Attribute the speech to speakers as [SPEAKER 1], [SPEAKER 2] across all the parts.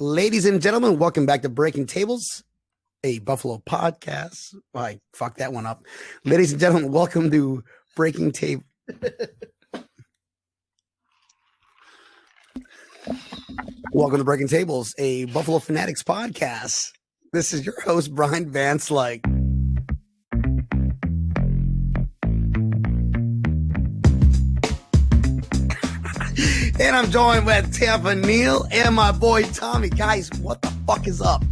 [SPEAKER 1] Ladies and gentlemen, welcome back to Breaking Tables, a Buffalo podcast. I fucked that one up. Ladies and gentlemen, welcome to Breaking Table. Welcome to Breaking Tables, a Buffalo Fanatics podcast. This is your host, Brian Vance. And I'm joined with Tampa Neil and my boy Tommy. Guys, what the fuck is up?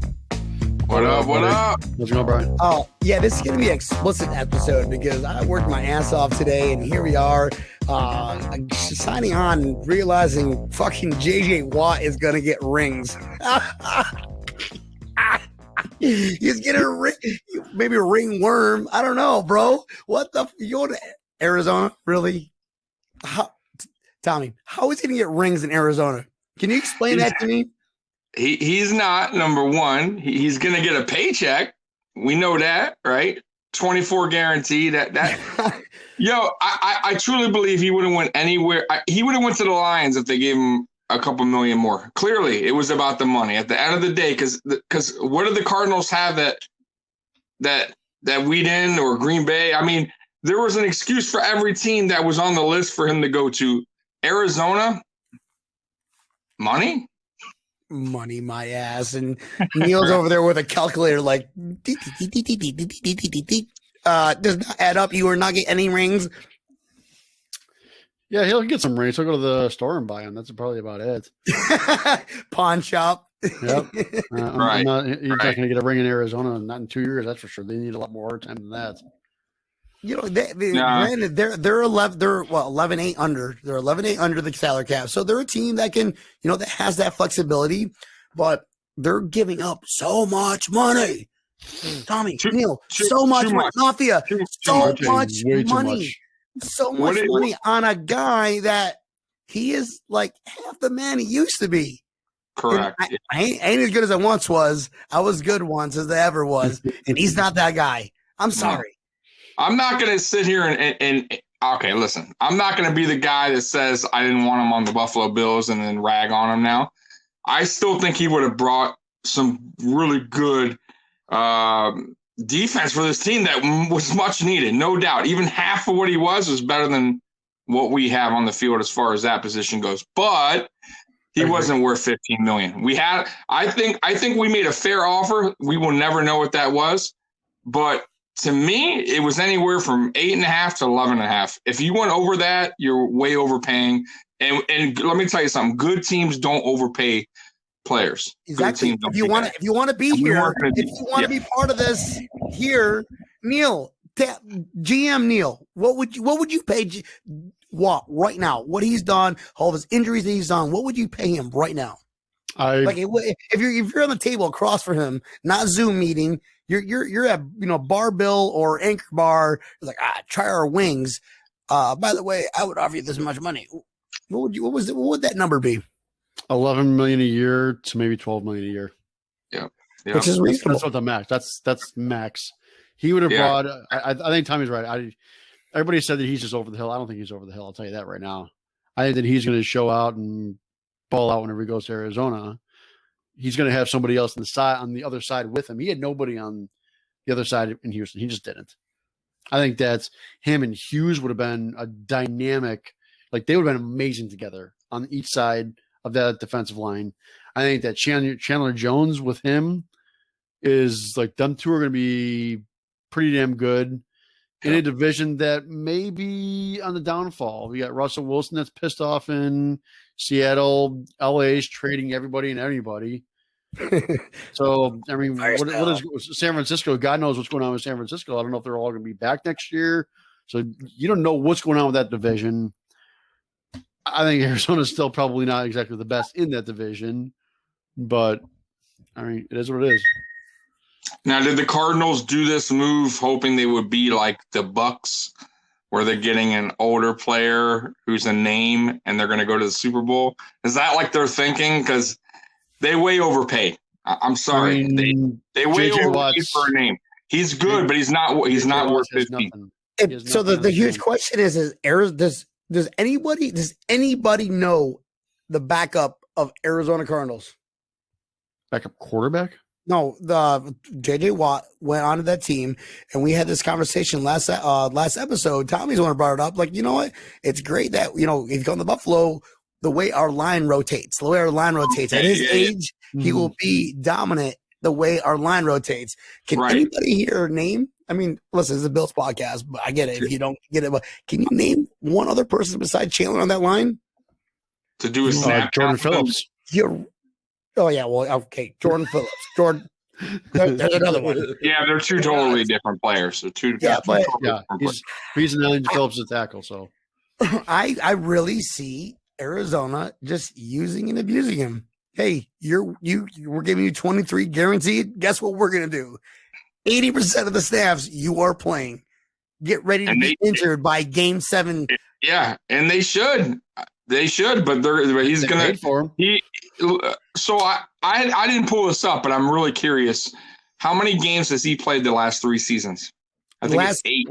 [SPEAKER 2] What up? What up?
[SPEAKER 3] What's going on, Brian?
[SPEAKER 1] Oh, yeah, this is going to be an explicit episode because I worked my ass off today, and here we are signing on and realizing fucking JJ Watt is going to get rings. He's getting a ring, maybe a ringworm. I don't know, bro. What the? You go to Arizona? Really? Tommy, how is he going to get rings in Arizona? Can you explain that to me?
[SPEAKER 2] He's not, number one. He's going to get a paycheck. We know that, right? 24 guarantee. Yo, I truly believe he would have went anywhere. He would have went to the Lions if they gave him a couple million more. Clearly, it was about the money at the end of the day. Because what do the Cardinals have that we didn't, or Green Bay? I mean, there was an excuse for every team that was on the list for him to go to. Arizona, money,
[SPEAKER 1] my ass. And Neil's over there with a calculator, like does not add up. You are not getting any rings.
[SPEAKER 3] Yeah, he'll get some rings. He'll go to the store and buy them. That's probably about it.
[SPEAKER 1] Pawn shop.
[SPEAKER 3] Yep.
[SPEAKER 2] Right.
[SPEAKER 3] He's not going to get a ring in Arizona, not in 2 years. That's for sure. They need a lot more time than that.
[SPEAKER 1] You know, granted, they're 11-8 under. They're 11-8 under the salary cap. So they're a team that can, that has that flexibility, but they're giving up so much money. Tommy, Neil, so much money. Mafia, so much money. So much money on a guy that he is like half the man he used to be.
[SPEAKER 2] Correct.
[SPEAKER 1] I ain't as good as I once was. I was good once as I ever was, and he's not that guy. I'm sorry.
[SPEAKER 2] I'm not going to sit here and okay, listen. I'm not going to be the guy that says I didn't want him on the Buffalo Bills and then rag on him now. I still think he would have brought some really good defense for this team that was much needed, no doubt. Even half of what he was better than what we have on the field as far as that position goes. But he wasn't worth $15 million. I think we made a fair offer. We will never know what that was, but to me, it was anywhere from 8.5 to 11.5. If you went over that, you're way overpaying. And let me tell you something: good teams don't overpay players.
[SPEAKER 1] Exactly. If you want to be here, if you want to be part of this here, Neil, GM Neil, what would you pay Watt right now? What he's done, all of his injuries that he's done, what would you pay him right now? If you're on the table across from him, not Zoom meeting. You're at bar bill or anchor bar. It's like try our wings. By the way, I would offer you this much money. What would that number be?
[SPEAKER 3] 11 million a year to maybe 12 million a year.
[SPEAKER 2] Yeah.
[SPEAKER 1] Which is reasonable.
[SPEAKER 3] That's what the max. That's max. He would have brought. I think Tommy's right. Everybody said that he's just over the hill. I don't think he's over the hill. I'll tell you that right now. I think that he's going to show out and ball out whenever he goes to Arizona. He's going to have somebody else on the other side with him. He had nobody on the other side in Houston. He just didn't. I think that's him and Hughes would have been a dynamic, like they would have been amazing together on each side of that defensive line. I think that Chandler Jones with him is like them two are going to be pretty damn good in a division that may be on the downfall. We got Russell Wilson that's pissed off in Seattle. LA's trading everybody and anybody. So, I mean, what is San Francisco? God knows what's going on with San Francisco. I don't know if they're all going to be back next year. So you don't know what's going on with that division. I think Arizona's still probably not exactly the best in that division, but I mean, it is what it is.
[SPEAKER 2] Now, did the Cardinals do this move hoping they would be like the Bucks, where they're getting an older player who's a name and they're going to go to the Super Bowl? Is that like they're thinking? Because they way overpay. I'm sorry. I mean, they way overpaid for a name. He's good, but he's not worth 15.
[SPEAKER 1] So the huge question is does anybody know the backup of Arizona Cardinals?
[SPEAKER 3] Backup quarterback?
[SPEAKER 1] No, the JJ Watt went onto that team, and we had this conversation last episode. Tommy's the one who brought it up. Like, you know what? It's great that, if you go to the Buffalo, the way our line rotates, at his age, he will be dominant the way our line rotates. Can anybody here name? I mean, listen, this is a Bills podcast, but I get it if you don't get it. But can you name one other person besides Chandler on that line?
[SPEAKER 2] To do a snap
[SPEAKER 3] Jordan Phillips.
[SPEAKER 1] Oh, yeah. Well, okay. Jordan Phillips. There's another one.
[SPEAKER 2] Yeah, they're two totally different players. So
[SPEAKER 3] He's an Allen Phillips at tackle. So
[SPEAKER 1] I really see Arizona just using and abusing him. Hey, we're giving you 23 guaranteed. Guess what we're gonna do? 80% of the snaps you are playing. Get ready to be injured by game 7.
[SPEAKER 2] Yeah, and they should. They should, but he's going to for him. So I didn't pull this up, but I'm really curious. How many games has he played the last 3 seasons? I think it's 8.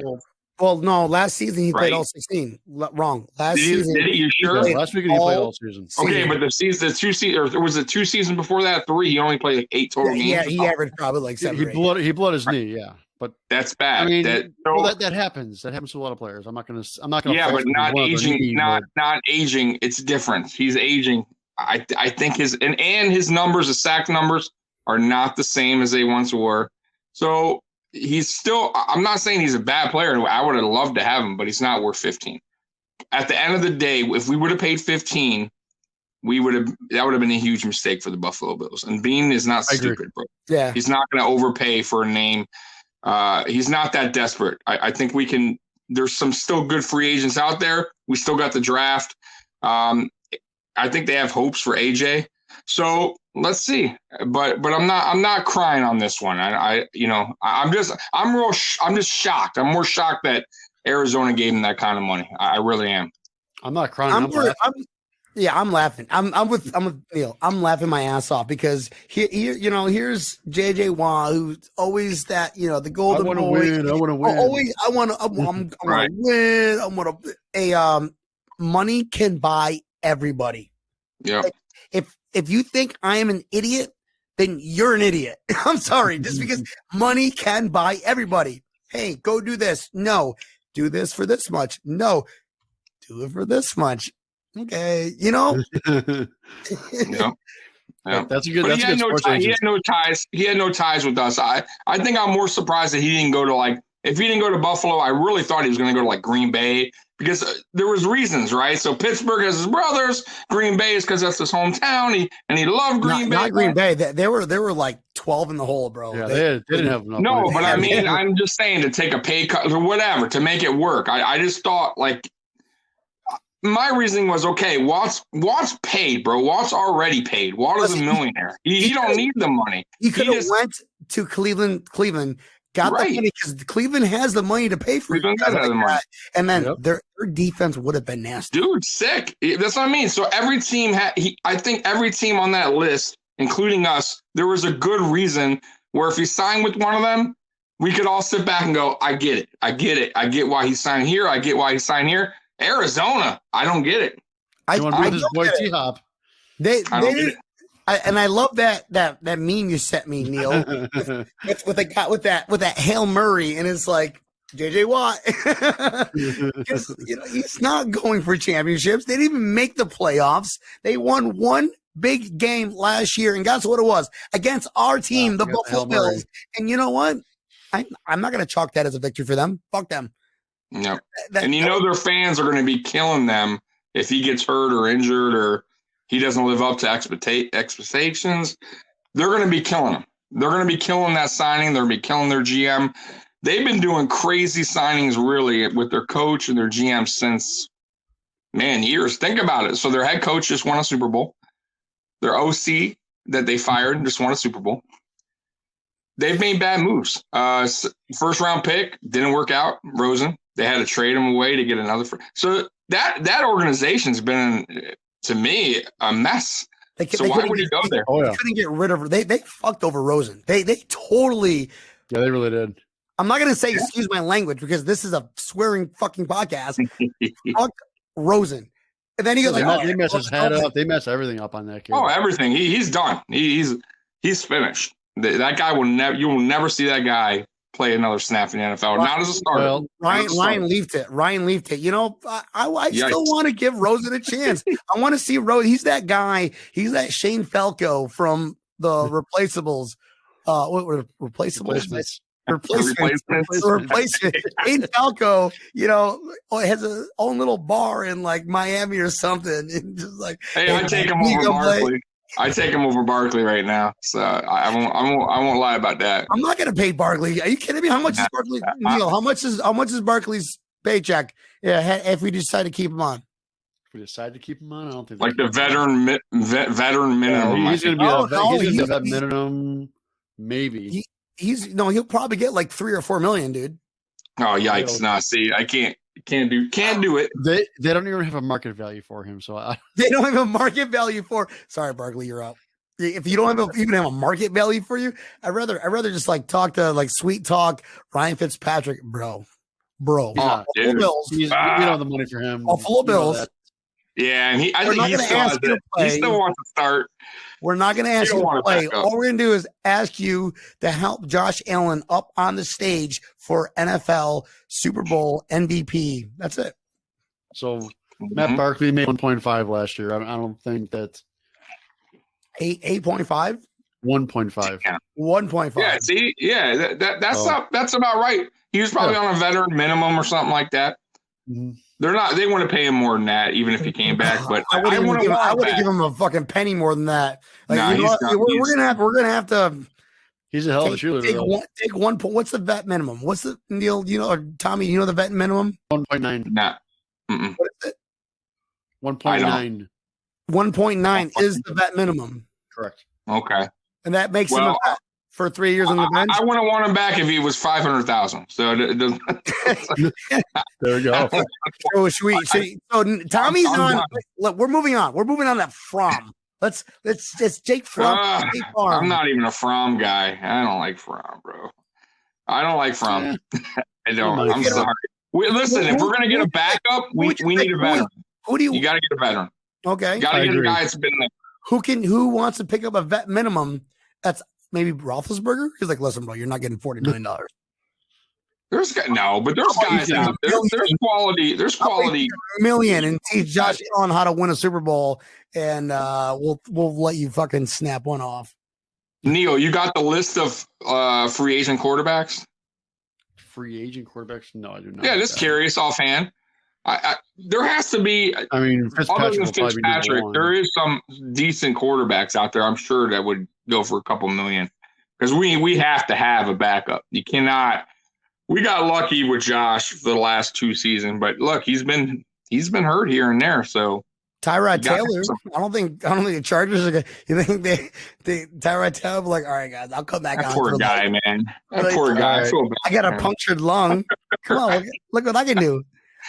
[SPEAKER 1] Well, no, last season he played all 16. Wrong. Last season.
[SPEAKER 2] Did he? You sure?
[SPEAKER 3] Last week he played all season.
[SPEAKER 2] Okay, but the 2 seasons, or was it 2 seasons before that? 3. He only played like 8 total games.
[SPEAKER 1] Yeah, he averaged probably like 7.
[SPEAKER 3] He bled his knee. Yeah, but
[SPEAKER 2] that's bad.
[SPEAKER 3] I mean, that happens. That happens to a lot of players. I'm not gonna.
[SPEAKER 2] Yeah, but not aging. Not aging. It's different. He's aging. I think his numbers, his sack numbers, are not the same as they once were. So he's still. I'm not saying he's a bad player. I would have loved to have him, but he's not worth 15. At the end of the day, if we would have paid 15, that would have been a huge mistake for the Buffalo Bills. And Bean is not stupid, bro. Yeah, he's not going to overpay for a name. He's not that desperate. I think we can. There's some still good free agents out there. We still got the draft. I think they have hopes for AJ. So let's see. But I'm not crying on this one. I'm just shocked. I'm more shocked that Arizona gave him that kind of money. I really am.
[SPEAKER 3] I'm not crying.
[SPEAKER 1] I'm laughing. I'm with Neil. I'm laughing my ass off because here's JJ Watt, who's always that, the golden boy.
[SPEAKER 3] I want to win.
[SPEAKER 1] Always, I want to win. I want to. Money can buy everybody.
[SPEAKER 2] Yeah.
[SPEAKER 1] Like, if you think I am an idiot, then you're an idiot. I'm sorry, just because money can buy everybody. Hey, go do this. No, do this for this much. No, do it for this much. Okay,
[SPEAKER 2] Yeah.
[SPEAKER 3] That's a good. That's
[SPEAKER 2] he had no ties. He had no ties with us. I think I'm more surprised that he didn't go to if he didn't go to Buffalo, I really thought he was going to go to Green Bay because there was reasons, right? So Pittsburgh has his brothers. Green Bay is because that's his hometown. He loved Green Bay.
[SPEAKER 1] Not Green Bay. They were like 12 in the hole, bro.
[SPEAKER 3] Yeah, they didn't have enough.
[SPEAKER 2] No, but I mean, I'm just saying to take a pay cut or whatever to make it work. I just thought my reasoning was, okay, Watt's paid, bro. Watt's already paid. Watt is a millionaire. He don't need the money.
[SPEAKER 1] He could have went to Cleveland, got the money because Cleveland has the money to pay for it. And then their defense would have been nasty.
[SPEAKER 2] Dude, sick. That's what I mean. So every team I think every team on that list, including us, there was a good reason where if he signed with one of them, we could all sit back and go, I get it. I get why he signed here. I get why he signed here. Arizona, I don't get it.
[SPEAKER 3] I want this boy T-Hop.
[SPEAKER 1] They did. And I love that meme you sent me, Neil, with a guy with that Hail Murray, and it's like JJ Watt. He's not going for championships. They didn't even make the playoffs. They won one big game last year, and guess what it was? Against our team, the Buffalo Bills. And you know what? I'm not going to chalk that as a victory for them. Fuck them.
[SPEAKER 2] No. And their fans are going to be killing them if he gets hurt or injured or he doesn't live up to expectations. They're going to be killing him. They're going to be killing that signing. They're going to be killing their GM. They've been doing crazy signings, really, with their coach and their GM since, years. Think about it. So their head coach just won a Super Bowl. Their OC that they fired just won a Super Bowl. They've made bad moves. First round pick didn't work out. Rosen. They had to trade him away to get another. So that organization's been, to me, a mess. Why would he go there?
[SPEAKER 1] They couldn't get rid of her. They fucked over Rosen. They totally.
[SPEAKER 3] Yeah, they really did.
[SPEAKER 1] I'm not going to say excuse my language because this is a swearing fucking podcast. Fuck Rosen. And then he goes
[SPEAKER 3] they mess his head up. They mess everything up on that kid.
[SPEAKER 2] Oh, everything. He's done. He's he's finished. That guy will never. You will never see that guy play another snap in the NFL. Not as a starter.
[SPEAKER 3] Well,
[SPEAKER 1] Ryan leafed it. You know, I still want to give Rosen a chance. I want to see Rose. He's that guy. He's that Shane Falco from the Replaceables. Replacements. Replacement. Shane Falco, you know, has his own little bar in like Miami or something. And just like,
[SPEAKER 2] hey, I take him over Barkley. I take him over Barkley right now, so I won't lie about that.
[SPEAKER 1] I'm not going to pay Barkley. Are you kidding me? How much is Barkley? Neil, how much is Barkley's paycheck? Yeah, if we decide to keep him on.
[SPEAKER 3] If we decide to keep him on, I don't think
[SPEAKER 2] like the veteran minimum.
[SPEAKER 3] He's going to be that minimum, maybe.
[SPEAKER 1] He'll probably get like 3 or 4 million, dude.
[SPEAKER 2] Oh yikes! Nah, see, I can't do it.
[SPEAKER 3] They don't even have a market value for him, so
[SPEAKER 1] they don't have a market value for. Sorry, Barkley, you're out. If you don't even have a market value for you, I'd rather just like talk to like sweet talk Ryan Fitzpatrick, bro.
[SPEAKER 2] Oh, dude.
[SPEAKER 1] Bills.
[SPEAKER 3] We don't have the money for him.
[SPEAKER 1] Full bills.
[SPEAKER 2] Yeah, and I think he still has it. He still wants to start.
[SPEAKER 1] We're not going to ask you to play. All we're going to do is ask you to help Josh Allen up on the stage for NFL Super Bowl MVP. That's it.
[SPEAKER 3] So Matt Barkley made 1.5 last year. I don't think that's
[SPEAKER 1] 8.5.
[SPEAKER 3] 1.5.
[SPEAKER 1] 1.5.
[SPEAKER 2] Yeah, see, that's about right. He was probably on a veteran minimum or something like that.
[SPEAKER 3] Mm-hmm.
[SPEAKER 2] They want to pay him more than that, even if he came back. But I
[SPEAKER 1] would give him a fucking penny more than that. Like, we're gonna have to.
[SPEAKER 3] He's a hell of a shooter.
[SPEAKER 1] Take 1 point. What's the vet minimum? What's the Neil? You know, or Tommy? You know the vet minimum?
[SPEAKER 3] 1.9.
[SPEAKER 2] Nah.
[SPEAKER 1] What is it?
[SPEAKER 3] 1.9.
[SPEAKER 1] 1.9 is the vet minimum.
[SPEAKER 3] Correct.
[SPEAKER 2] Okay.
[SPEAKER 1] And that makes him a vet for 3 years on the bench.
[SPEAKER 2] I wouldn't want him back if he was 500,000. So
[SPEAKER 3] there we go.
[SPEAKER 1] Oh, sweet. So Tommy's on. Look, we're moving on. We're moving on that Fromm. Let's Jake Fromm.
[SPEAKER 2] I'm not even a Fromm guy. I don't like Fromm, bro. I don't like Fromm. I don't. I'm sorry. Listen, if we're gonna get a backup, we need a veteran. You got to get a veteran.
[SPEAKER 1] Okay.
[SPEAKER 2] You got to get a guy that's been there.
[SPEAKER 1] Who wants to pick up a vet minimum? That's maybe Roethlisberger. He's like, listen, bro, you're not getting $40 million.
[SPEAKER 2] There's guys out there. There's quality. There's quality.
[SPEAKER 1] Million and teach Josh Allen how to win a Super Bowl, and we'll let you fucking snap one off.
[SPEAKER 2] Neil, you got the list of free agent quarterbacks?
[SPEAKER 3] Free agent quarterbacks? No, I do not.
[SPEAKER 2] Yeah, just curious offhand. There has to be.
[SPEAKER 3] I mean,
[SPEAKER 2] other than Fitzpatrick, there is some decent quarterbacks out there. I'm sure that would go for a couple million because we have to have a backup. You cannot. We got lucky with Josh for the last 2 seasons, but look, he's been hurt here and there. So
[SPEAKER 1] Tyrod Taylor, I don't think the Chargers are gonna. You think they Tyrod Taylor be like, all right, guys, I'll come back.
[SPEAKER 2] That poor guy, man. That poor guy.
[SPEAKER 1] Right. I got a punctured lung. Come on, look what I can do.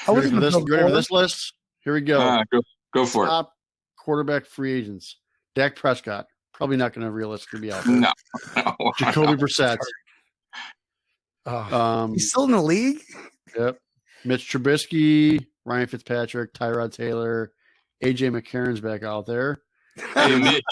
[SPEAKER 3] Ready for this list? Here we go.
[SPEAKER 2] Go for it.
[SPEAKER 3] Top quarterback free agents. Dak Prescott. Probably not going to realistically be out there.
[SPEAKER 2] No.
[SPEAKER 3] Jacoby Brissett.
[SPEAKER 1] He's still in the league?
[SPEAKER 3] Yep. Mitch Trubisky, Ryan Fitzpatrick, Tyrod Taylor, AJ McCarron's back out there.
[SPEAKER 1] AJ.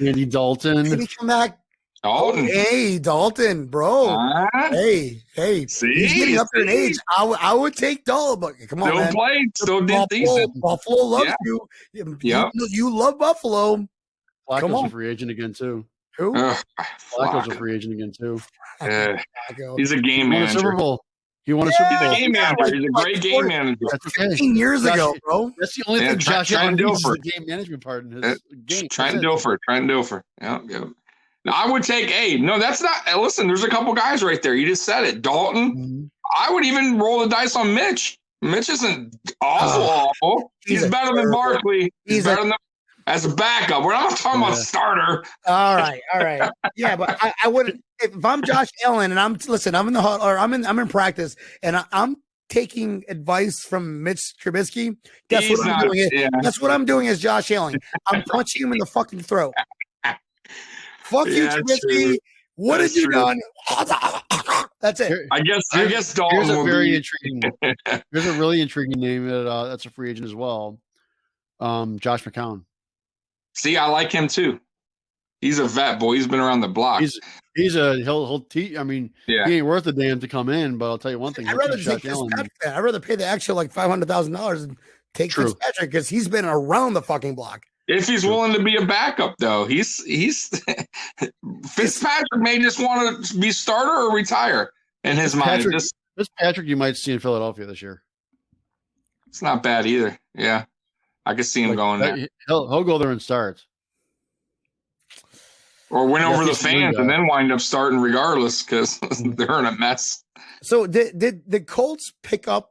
[SPEAKER 3] Andy Dalton.
[SPEAKER 1] Did he come back?
[SPEAKER 2] Dalton.
[SPEAKER 1] Hey, Dalton, bro. Hey.
[SPEAKER 2] See?
[SPEAKER 1] He's getting up there in age. I would take Dalton, but come on, man.
[SPEAKER 2] Still did decent.
[SPEAKER 1] Buffalo loves you.
[SPEAKER 2] Yep.
[SPEAKER 1] You love Buffalo.
[SPEAKER 3] Flacco's a free agent again, too.
[SPEAKER 1] Who?
[SPEAKER 3] Flacco's a free agent again, too.
[SPEAKER 2] He's a game manager.
[SPEAKER 3] Super Bowl. He won a Super Bowl.
[SPEAKER 2] He's a game manager. He's a great game manager.
[SPEAKER 3] That's okay.
[SPEAKER 1] 15 years ago, bro.
[SPEAKER 3] That's the only thing Josh Allen does is the game management part in his game.
[SPEAKER 2] Trent Dilfer. Yep. Now, I would take that's not. Listen, there's a couple guys right there. You just said it. Dalton. Mm-hmm. I would even roll the dice on Mitch. Mitch isn't awful. He's better than Barkley. He's better than as a backup. We're not talking about starter.
[SPEAKER 1] All right. Yeah, but I wouldn't. If I'm Josh Allen and I'm in the huddle or I'm in practice and I'm taking advice from Mitch Trubisky. Guess what I'm doing? That's what I'm doing as Josh Allen. I'm punching him in the fucking throat. Fuck you, Trubisky. What have you done? That's it.
[SPEAKER 2] I guess Dalton
[SPEAKER 3] here's a very intriguing. Here's a really intriguing name that's a free agent as well. Josh McCown.
[SPEAKER 2] See, I like him too. He's a vet, boy. He's been around the block.
[SPEAKER 3] He'll teach. I mean, he ain't worth a damn to come in. But I'll tell you one thing.
[SPEAKER 1] I'd rather pay the extra like $500,000 and take Fitzpatrick because he's been around the fucking block.
[SPEAKER 2] If he's willing to be a backup, though, he's Fitzpatrick may just want to be starter or retire in his mind.
[SPEAKER 3] Fitzpatrick, you might see in Philadelphia this year.
[SPEAKER 2] It's not bad either. Yeah, I could see him going there.
[SPEAKER 3] He'll go there and start,
[SPEAKER 2] or win over the fans and then wind up starting regardless because they're in a mess.
[SPEAKER 1] So did the Colts pick up?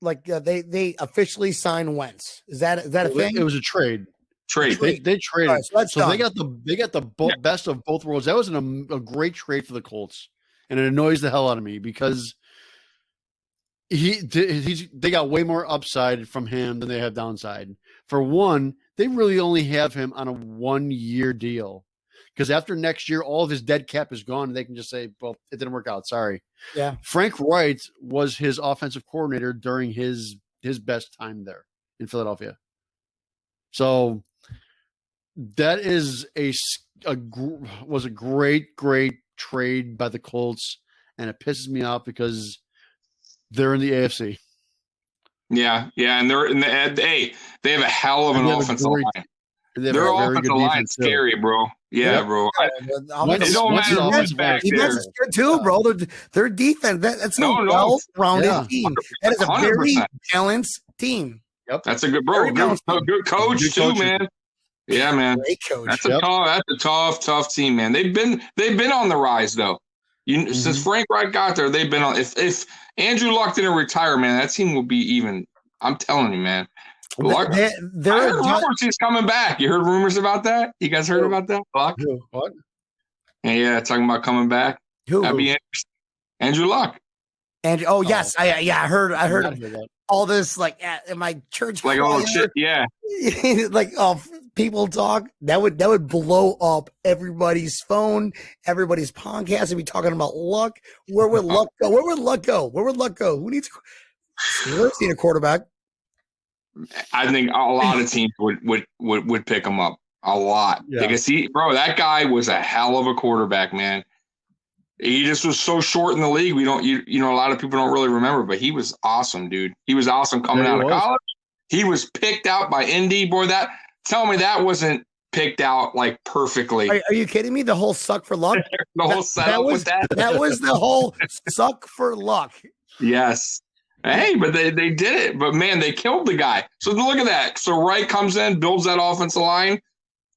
[SPEAKER 1] Like they officially signed Wentz. Is that a thing?
[SPEAKER 3] It was a trade.
[SPEAKER 2] They
[SPEAKER 3] traded.
[SPEAKER 1] Right, so
[SPEAKER 3] they got the best of both worlds. That was a great trade for the Colts, and it annoys the hell out of me because they got way more upside from him than they have downside. For one, they really only have him on a 1-year deal. Because after next year, all of his dead cap is gone. And they can just say, well, it didn't work out. Sorry.
[SPEAKER 1] Yeah.
[SPEAKER 3] Frank Wright was his offensive coordinator during his best time there in Philadelphia. So that is was a great trade by the Colts. And it pisses me off because they're in the AFC.
[SPEAKER 2] Yeah. And they have a hell of an offensive line. Their offensive line's scary, bro. Yeah, bro. It don't matter who's back there.
[SPEAKER 1] Defense is good too, bro. Their defense, that's a well-rounded team. That is a 100%. Very balanced team.
[SPEAKER 3] Yep.
[SPEAKER 2] That's a good good coach too, man. Yeah, man.
[SPEAKER 1] Great coach.
[SPEAKER 2] That's a tough team, man. They've been on the rise though. Since Frank Wright got there, they've been on. If Andrew Luck didn't retire, man, that team will be even. I'm telling you, man. I heard rumors he's coming back. You heard rumors about that? You guys heard about that? Luck?
[SPEAKER 3] What?
[SPEAKER 2] Yeah, talking about coming back. That'd be interesting. Andrew Luck.
[SPEAKER 1] Yes. I heard all this like at my church.
[SPEAKER 2] Like all the shit, yeah.
[SPEAKER 1] Like people talk. That would blow up everybody's phone, everybody's podcast, and be talking about Luck. Where would Luck go? Where would Luck go? Who needs a quarterback?
[SPEAKER 2] I think a lot of teams would pick him up a lot because that guy was a hell of a quarterback, man. He just was so short in the league. We don't, a lot of people don't really remember, but he was awesome, dude. He was awesome coming out of college. He was picked out by Indy, boy. Tell me that wasn't picked out like perfectly.
[SPEAKER 1] Are you kidding me? The whole suck for luck.
[SPEAKER 2] Whole setup with that.
[SPEAKER 1] That was the whole suck for luck.
[SPEAKER 2] Yes. Hey, but they did it. But, man, they killed the guy. So look at that. So Wright comes in, builds that offensive line.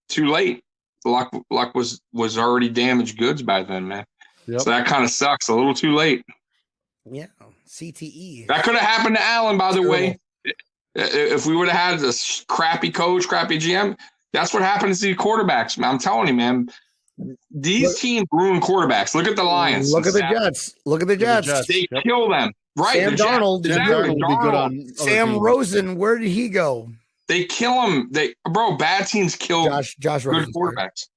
[SPEAKER 2] Too late. Luck was already damaged goods by then, man. Yep. So that kind of sucks. A little too late.
[SPEAKER 1] Yeah. CTE.
[SPEAKER 2] That could have happened to Allen, by the way. If we would have had this crappy coach, crappy GM, that's what happens to these quarterbacks, man. I'm telling you, man. These teams ruin quarterbacks. Look at the Lions.
[SPEAKER 1] Look at the Jets.
[SPEAKER 2] They kill them. Right,
[SPEAKER 1] Sam Darnold. Sam Rosen, where did he go?
[SPEAKER 2] They kill him. Bad teams kill
[SPEAKER 1] Josh
[SPEAKER 2] good
[SPEAKER 1] Rosen,
[SPEAKER 2] quarterbacks.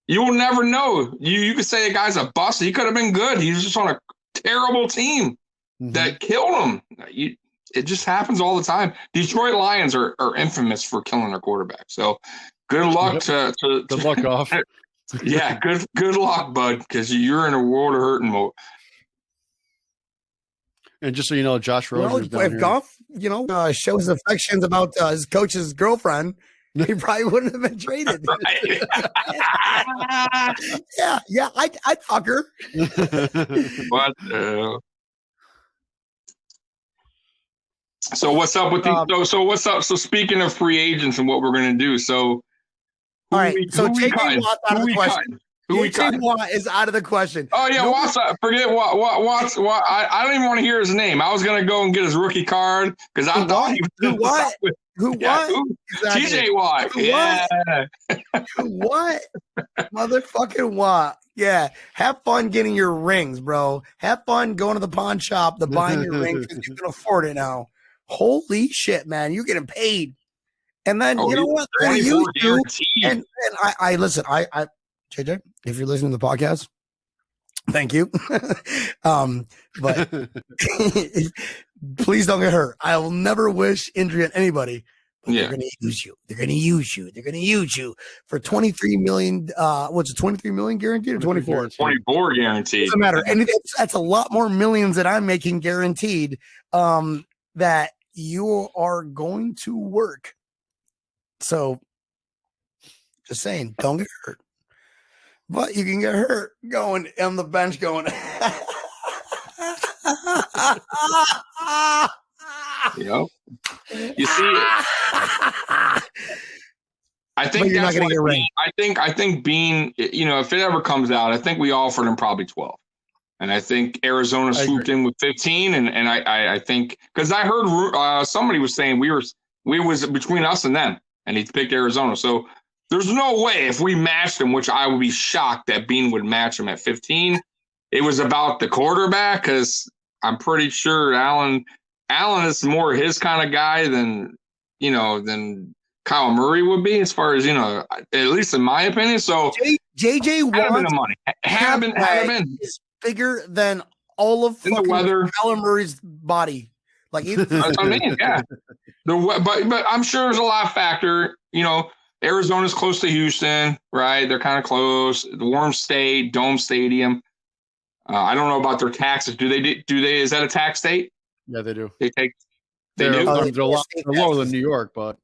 [SPEAKER 2] You'll never know. You could say a guy's a bust. He could have been good. He was just on a terrible team that killed him. It just happens all the time. Detroit Lions are infamous for killing their quarterback. So good luck to
[SPEAKER 3] good luck off.
[SPEAKER 2] Yeah, good luck, bud, because you're in a world of hurting mode.
[SPEAKER 3] And just so you know, Josh Rosen is down
[SPEAKER 1] if
[SPEAKER 3] here.
[SPEAKER 1] Goff, shows affections about his coach's girlfriend, he probably wouldn't have been traded. Yeah, I'd fuck her.
[SPEAKER 2] What the hell? So what's up with these? So what's up? So speaking of free agents and what we're going to do, so
[SPEAKER 1] all right. So JJ Watt's out of the question.
[SPEAKER 2] JJ
[SPEAKER 1] Watt is out of the question.
[SPEAKER 2] Oh yeah, Watt's forget Watt's. I don't even want to hear his name. I was going to go and get his rookie card because I thought he was
[SPEAKER 1] Who what?
[SPEAKER 2] Exactly. TJ Watt.
[SPEAKER 1] What? Motherfucking Watt. Yeah. Have fun getting your rings, bro. Have fun going to the pawn shop to buying your rings because you can afford it now. Holy shit, man. You're getting paid. And then you know what? And I listen, I JJ, if you're listening to the podcast, thank you. But please don't get hurt. I will never wish injury on anybody. But they're going to use you. They're going to use you. They're going to use you for 23 million. What's it, 23 million guaranteed or 24?
[SPEAKER 2] 24 guaranteed.
[SPEAKER 1] Doesn't matter. And that's a lot more millions that I'm making guaranteed that you are going to work. So just saying, don't get hurt. But you can get hurt going on the bench going.
[SPEAKER 2] Yep. You see it. I think
[SPEAKER 1] you're
[SPEAKER 2] that's
[SPEAKER 1] not gonna get
[SPEAKER 2] I think Bean, if it ever comes out, I think we offered him probably 12. And I think Arizona swooped in with 15. And I think, because I heard somebody was saying we was between us and them, and he picked Arizona. So there's no way if we matched him, which I would be shocked that Bean would match him at 15. It was about the quarterback, because I'm pretty sure Allen is more his kind of guy than Kyle Murray would be, as far as, at least in my opinion. So
[SPEAKER 1] JJ Watt
[SPEAKER 2] money. Have been
[SPEAKER 1] is bigger than all of
[SPEAKER 2] in the weather.
[SPEAKER 1] Kyle Murray's body. Like
[SPEAKER 2] that's what I mean, yeah. But I'm sure there's a lot of factor. Arizona's close to Houston, right? They're kind of close. The warm state, dome stadium. I don't know about their taxes. Do they? Is that a tax state?
[SPEAKER 3] Yeah, they do.
[SPEAKER 2] They do.
[SPEAKER 3] They're lower than New York, but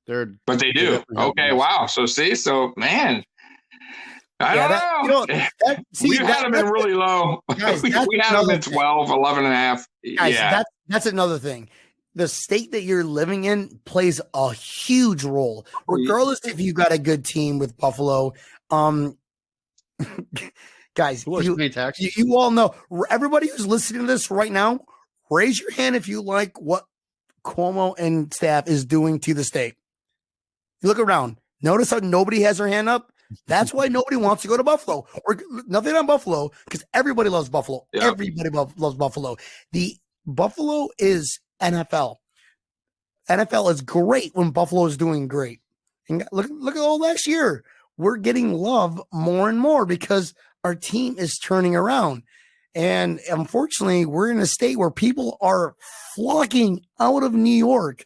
[SPEAKER 2] they do. Okay, wow. So man, I don't know. We had them in really low.
[SPEAKER 1] Guys,
[SPEAKER 2] we had them in 12, 11 and a half.
[SPEAKER 1] Guys,
[SPEAKER 2] yeah,
[SPEAKER 1] that's another thing. The state that you're living in plays a huge role, regardless if you got a good team with Buffalo. Guys, you all know. Everybody who's listening to this right now, raise your hand if you like what Cuomo and staff is doing to the state. You look around. Notice how nobody has their hand up? That's why nobody wants to go to Buffalo. Or nothing on Buffalo, because everybody loves Buffalo. Yep. Everybody loves Buffalo. The Buffalo is NFL. NFL is great when Buffalo is doing great. And look at all last year. We're getting love more and more because our team is turning around. And unfortunately, we're in a state where people are flocking out of New York.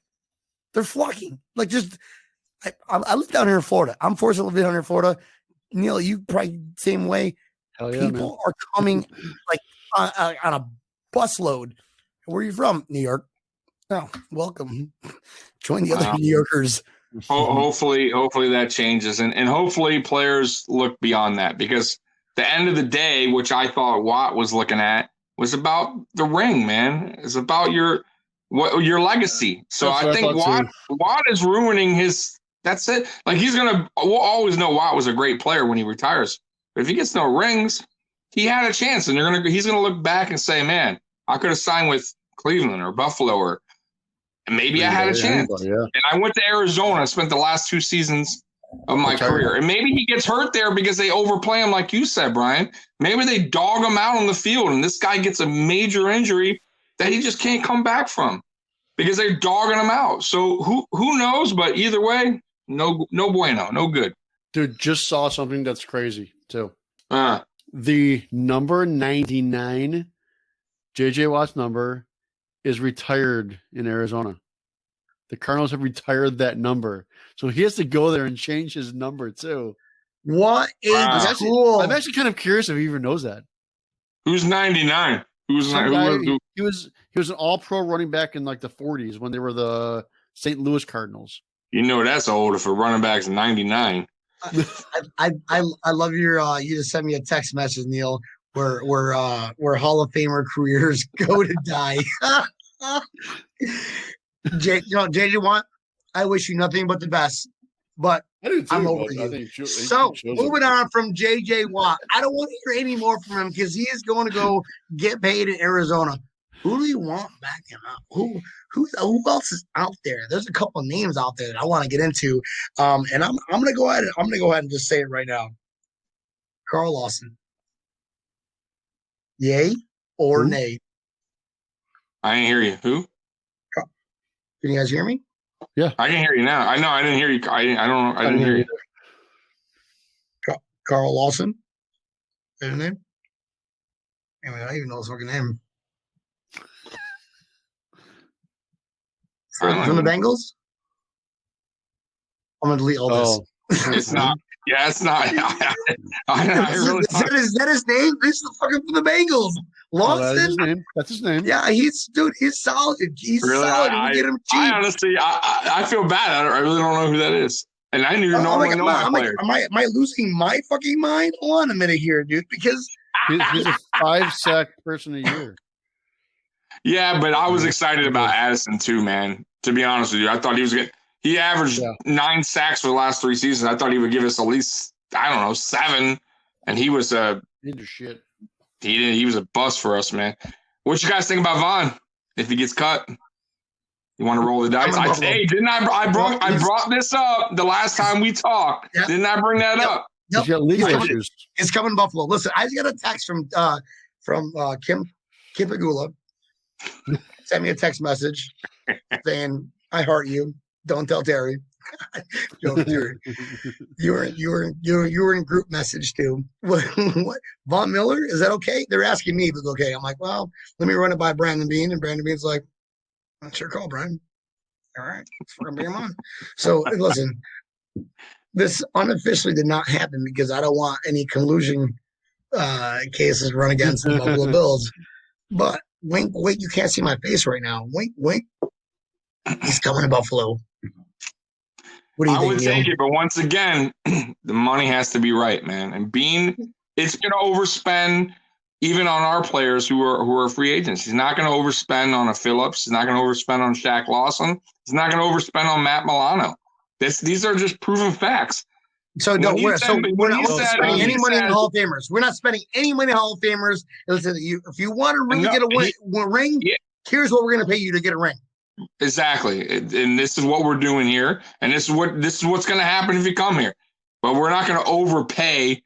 [SPEAKER 1] They're flocking. Like, just, I live down here in Florida. I'm forced to live down here in Florida. Neil, you probably same way.
[SPEAKER 3] Hell yeah,
[SPEAKER 1] people are coming like on a busload. Where are you from? New York. Oh, welcome. Join the other New Yorkers.
[SPEAKER 2] Hopefully that changes. And hopefully players look beyond that, because the end of the day, which I thought Watt was looking at, was about the ring, man. It's about your legacy. So I think Watt is ruining his. That's it. Like, we'll always know Watt was a great player when he retires. But if he gets no rings, he had a chance, and he's gonna look back and say, man, I could have signed with Cleveland or Buffalo, or maybe I had a chance. Yeah. And I went to Arizona, spent the last 2 seasons of my career. And maybe he gets hurt there because they overplay him, like you said, Brian. Maybe they dog him out on the field, and this guy gets a major injury that he just can't come back from because they're dogging him out. So who knows? But either way, no bueno, no good.
[SPEAKER 3] Dude, just saw something that's crazy too. The number 99, JJ Watt's number, is retired in Arizona. The Cardinals have retired that number. So he has to go there and change his number too.
[SPEAKER 1] What a cool.
[SPEAKER 3] I'm actually kind of curious if he even knows that.
[SPEAKER 2] Who's 99? He was
[SPEAKER 3] an all-pro running back in like the 40s when they were the St. Louis Cardinals.
[SPEAKER 2] That's old if a running back's 99.
[SPEAKER 1] I love you just sent me a text message, Neil, where Hall of Famer careers go to die. JJ Watt, I wish you nothing but the best, but I'm over you. So moving on from JJ Watt, I don't want to hear any more from him because he is going to go get paid in Arizona. Who do you want backing up? Who else is out there? There's a couple of names out there that I want to get into, and I'm gonna go ahead and just say it right now. Carl Lawson, yay or nay?
[SPEAKER 2] I didn't hear you. Who?
[SPEAKER 1] Can you guys hear me?
[SPEAKER 3] Yeah,
[SPEAKER 2] I can hear you now. I know I didn't hear you. I didn't hear you.
[SPEAKER 1] Carl Lawson. Is his name? Anyway, I don't even know his fucking name. From the Bengals? I'm gonna delete all this.
[SPEAKER 2] It's not. Yeah, it's not.
[SPEAKER 1] Is that his name? This is fucking for the Bengals. Lawson.
[SPEAKER 3] That's his name. That's his name.
[SPEAKER 1] Yeah, he's solid. He's
[SPEAKER 2] really,
[SPEAKER 1] solid. We get him cheap.
[SPEAKER 2] I honestly, I feel bad. I really don't know who that is, and I knew normally know that player.
[SPEAKER 1] Am I losing my fucking mind? Hold on a minute here, dude. Because
[SPEAKER 3] he's a 5-sack person a year.
[SPEAKER 2] Yeah, but I was excited about Addison too, man. To be honest with you, I thought he was good. He averaged 9 sacks for the last 3 seasons. I thought he would give us at least, I don't know, 7. And he was
[SPEAKER 3] shit.
[SPEAKER 2] He was a bust for us, man. What you guys think about Vaughn if he gets cut? You want to roll the dice? I brought this up the last time we talked. Yep. Didn't I bring that up?
[SPEAKER 3] Yep. He's got legal issues.
[SPEAKER 1] It's coming Buffalo. Listen, I just got a text from Kim Pagula. Sent me a text message saying, "I heart you. Don't tell Terry." You were in group message too. What? Von Miller? Is that okay? They're asking me if it's okay. I'm like, well, let me run it by Brandon Bean, and Brandon Bean's like, "That's your call, Brian. All right, let's fucking bring him on." So listen, this unofficially did not happen because I don't want any collusion cases run against the Buffalo Bills. But wink, wink, you can't see my face right now. Wink, wink. He's coming to Buffalo. What do you think,
[SPEAKER 2] would take it, but once again, the money has to be right, man. And Bean, it's going to overspend even on our players who are free agents. He's not going to overspend on a Phillips. He's not going to overspend on Shaq Lawson. He's not going to overspend on Matt Milano. These are just proven facts.
[SPEAKER 1] So we're not spending any money on Hall of Famers. We're not spending any money on Hall of Famers. Listen, if you want to really get a ring, here's what we're going to pay you to get a ring.
[SPEAKER 2] Exactly, and this is what we're doing here, and this is what's going to happen if you come here. But we're not going to overpay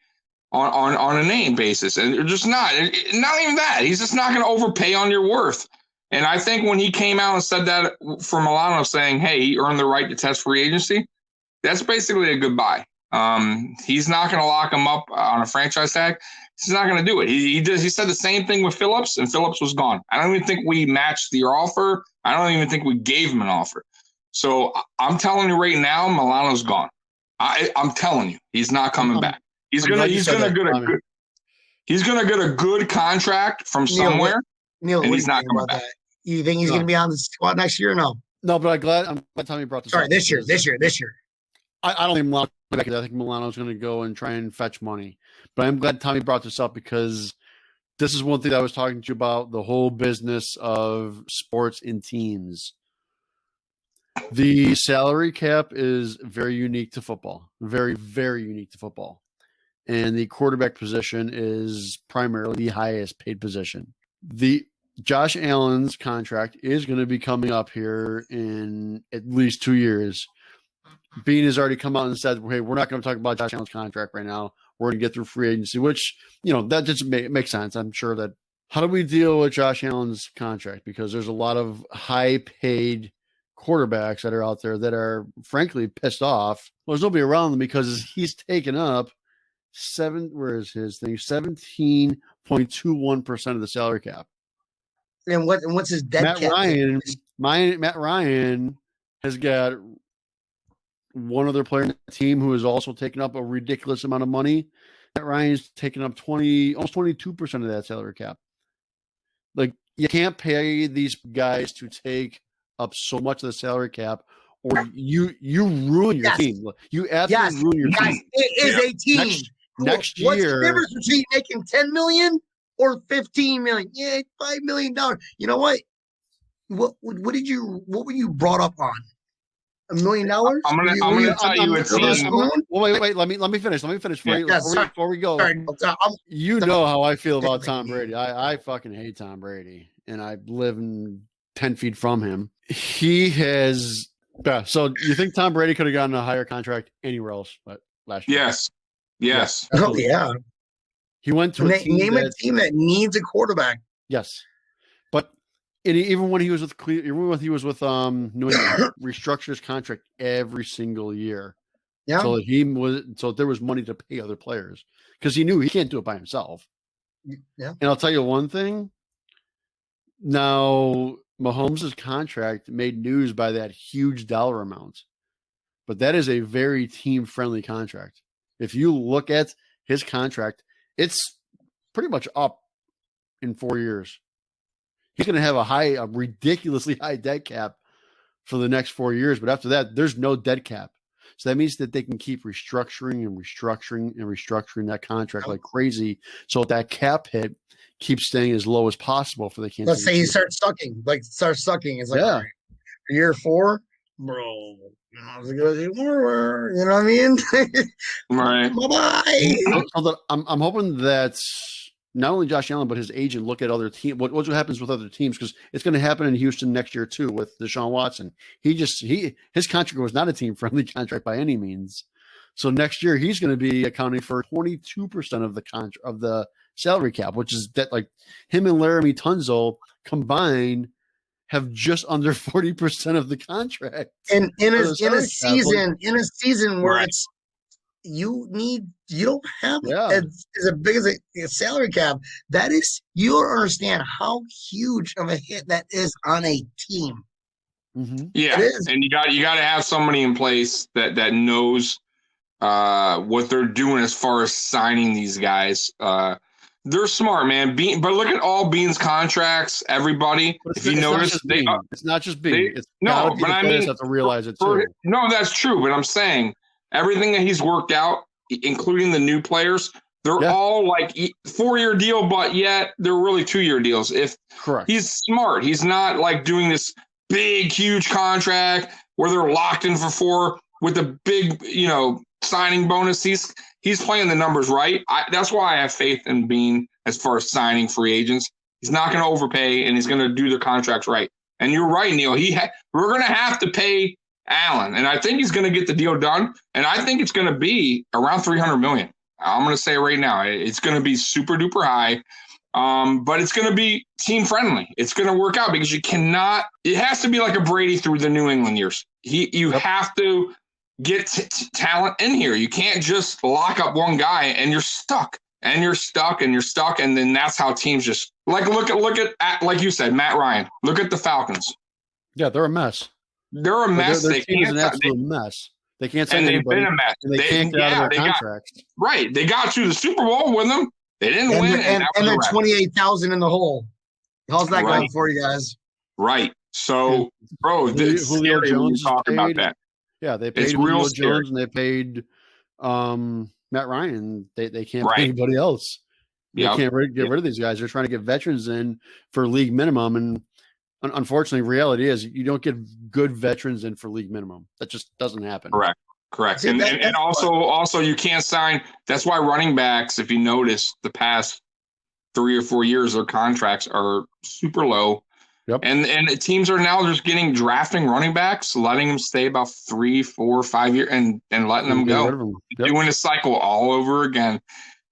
[SPEAKER 2] on a name basis, and you're just not even that. He's just not going to overpay on your worth. And I think when he came out and said that for Milano, saying, "Hey, he earned the right to test free agency," that's basically a goodbye. He's not going to lock him up on a franchise tag. He's not going to do it. He said the same thing with Phillips, and Phillips was gone. I don't even think we matched the offer. I don't even think we gave him an offer. So I'm telling you right now, Milano's gone. I'm telling you, he's not coming back. He's gonna get a good contract from somewhere.
[SPEAKER 1] Neil,
[SPEAKER 2] and he's not coming back.
[SPEAKER 1] You think he's gonna be on the squad next year or no?
[SPEAKER 3] No, but I'm glad Tommy brought this up.
[SPEAKER 1] Sorry, this year.
[SPEAKER 3] I don't think Milano's back. I think Milano's going to go and try and fetch money. But I'm glad Tommy brought this up because this is one thing that I was talking to you about, the whole business of sports and teams. The salary cap is very unique to football. Very, very unique to football. And the quarterback position is primarily the highest paid position. The Josh Allen's contract is going to be coming up here in at least 2 years. Bean has already come out and said, "Hey, we're not going to talk about Josh Allen's contract right now. We're going to get through free agency," which, that just makes sense. I'm sure that. How do we deal with Josh Allen's contract? Because there's a lot of high-paid quarterbacks that are out there that are, frankly, pissed off. Well, there's nobody around them because he's taken up 17.21% of the salary cap.
[SPEAKER 1] And what's his dead cap?
[SPEAKER 3] Matt Ryan has got one other player in the team who has also taken up a ridiculous amount of money. Matt Ryan's taken up almost 22% of that salary cap. Like, you can't pay these guys to take up so much of the salary cap, or you ruin your team. You absolutely ruin your team.
[SPEAKER 1] It is a team.
[SPEAKER 3] Next year,
[SPEAKER 1] what's the difference between making $10 million or $15 million? Yeah, $5 million. You know what? What were you brought up on? $1 million?
[SPEAKER 2] I'm gonna tell you it's
[SPEAKER 3] wait. Let me finish. Before we go.
[SPEAKER 1] Sorry.
[SPEAKER 3] You know how I feel about Tom Brady. I fucking hate Tom Brady, and I live 10 feet from him. He has. Yeah. So you think Tom Brady could have gotten a higher contract anywhere else last year?
[SPEAKER 2] Yes.
[SPEAKER 1] Oh yeah.
[SPEAKER 3] He went to a team
[SPEAKER 1] a team that needs a quarterback.
[SPEAKER 3] Yes. And even when he was with New England, New England, restructured his contract every single year.
[SPEAKER 1] Yeah.
[SPEAKER 3] So there was money to pay other players because he knew he can't do it by himself.
[SPEAKER 1] Yeah.
[SPEAKER 3] And I'll tell you one thing. Now, Mahomes' contract made news by that huge dollar amount. but that is a very team-friendly contract. If you look at his contract, it's pretty much up in 4 years. He's going to have a ridiculously high dead cap for the next 4 years, but after that, there's no dead cap. So that means that they can keep restructuring that contract like crazy, so that cap hit keeps staying as low as possible for the Kansas.
[SPEAKER 1] Let's say he starts sucking. It's like, all right, year 4, bro. How's it gonna do more? You know what I mean?
[SPEAKER 2] Right.
[SPEAKER 1] Bye-bye.
[SPEAKER 3] I'm hoping that not only Josh Allen but his agent look at other teams. What happens with other teams, because it's going to happen in Houston next year too with Deshaun Watson. His contract was not a team friendly contract by any means. So next year he's going to be accounting for 22% of the salary cap, which is that like him and Laramie Tunzel combined have just under 40% of the contract.
[SPEAKER 1] And in a season where it's you don't have as big as a salary cap. That is, you don't understand how huge of a hit that is on a team.
[SPEAKER 3] Mm-hmm.
[SPEAKER 2] Yeah, and you got to have somebody in place that knows what they're doing as far as signing these guys. They're smart, man. But look at all Bean's contracts. Everybody, if you notice,
[SPEAKER 3] it's not just Bean.
[SPEAKER 2] But I mean,
[SPEAKER 3] have to realize it too.
[SPEAKER 2] No, that's true. But I'm saying everything that he's worked out, including the new players, they're all like 4-year deal, but yet they're really 2-year deals.
[SPEAKER 3] Correct,
[SPEAKER 2] he's smart. He's not like doing this big, huge contract where they're locked in for 4 with a big, signing bonus. He's playing the numbers right. That's why I have faith in Bean as far as signing free agents. He's not going to overpay, and he's going to do the contracts right. And you're right, Neil. We're going to have to pay Allen, and I think he's going to get the deal done. And I think it's going to be around $300 million. I'm going to say right now, it's going to be super duper high, but it's going to be team friendly. It's going to work out because you cannot. It has to be like a Brady through the New England years. You have to get talent in here. You can't just lock up one guy and you're stuck. And then that's how teams just look at like you said, Matt Ryan. Look at the Falcons.
[SPEAKER 3] Yeah, they're a mess.
[SPEAKER 2] They're a mess.
[SPEAKER 3] Their team is an absolute mess. They can't sign anybody.
[SPEAKER 2] They've been a mess.
[SPEAKER 3] And they can't get out of their contracts.
[SPEAKER 2] They got to the Super Bowl with them. They didn't win.
[SPEAKER 1] And they're 28,000 in the hole. How's that going for you guys?
[SPEAKER 2] Right. So, bro,
[SPEAKER 3] Julio Jones
[SPEAKER 2] talk about that.
[SPEAKER 3] Yeah, they paid Julio Jones and they paid Matt Ryan. They can't pay anybody else. They can't get rid of these guys. They're trying to get veterans in for league minimum, and unfortunately, reality is you don't get good veterans in for league minimum. That just doesn't happen.
[SPEAKER 2] Correct. And also you can't sign. That's why running backs, if you notice, the past 3 or 4 years, their contracts are super low.
[SPEAKER 3] Yep.
[SPEAKER 2] And the teams are now just drafting running backs, letting them stay about 3, 4, 5 years, and letting them go. Doing a cycle all over again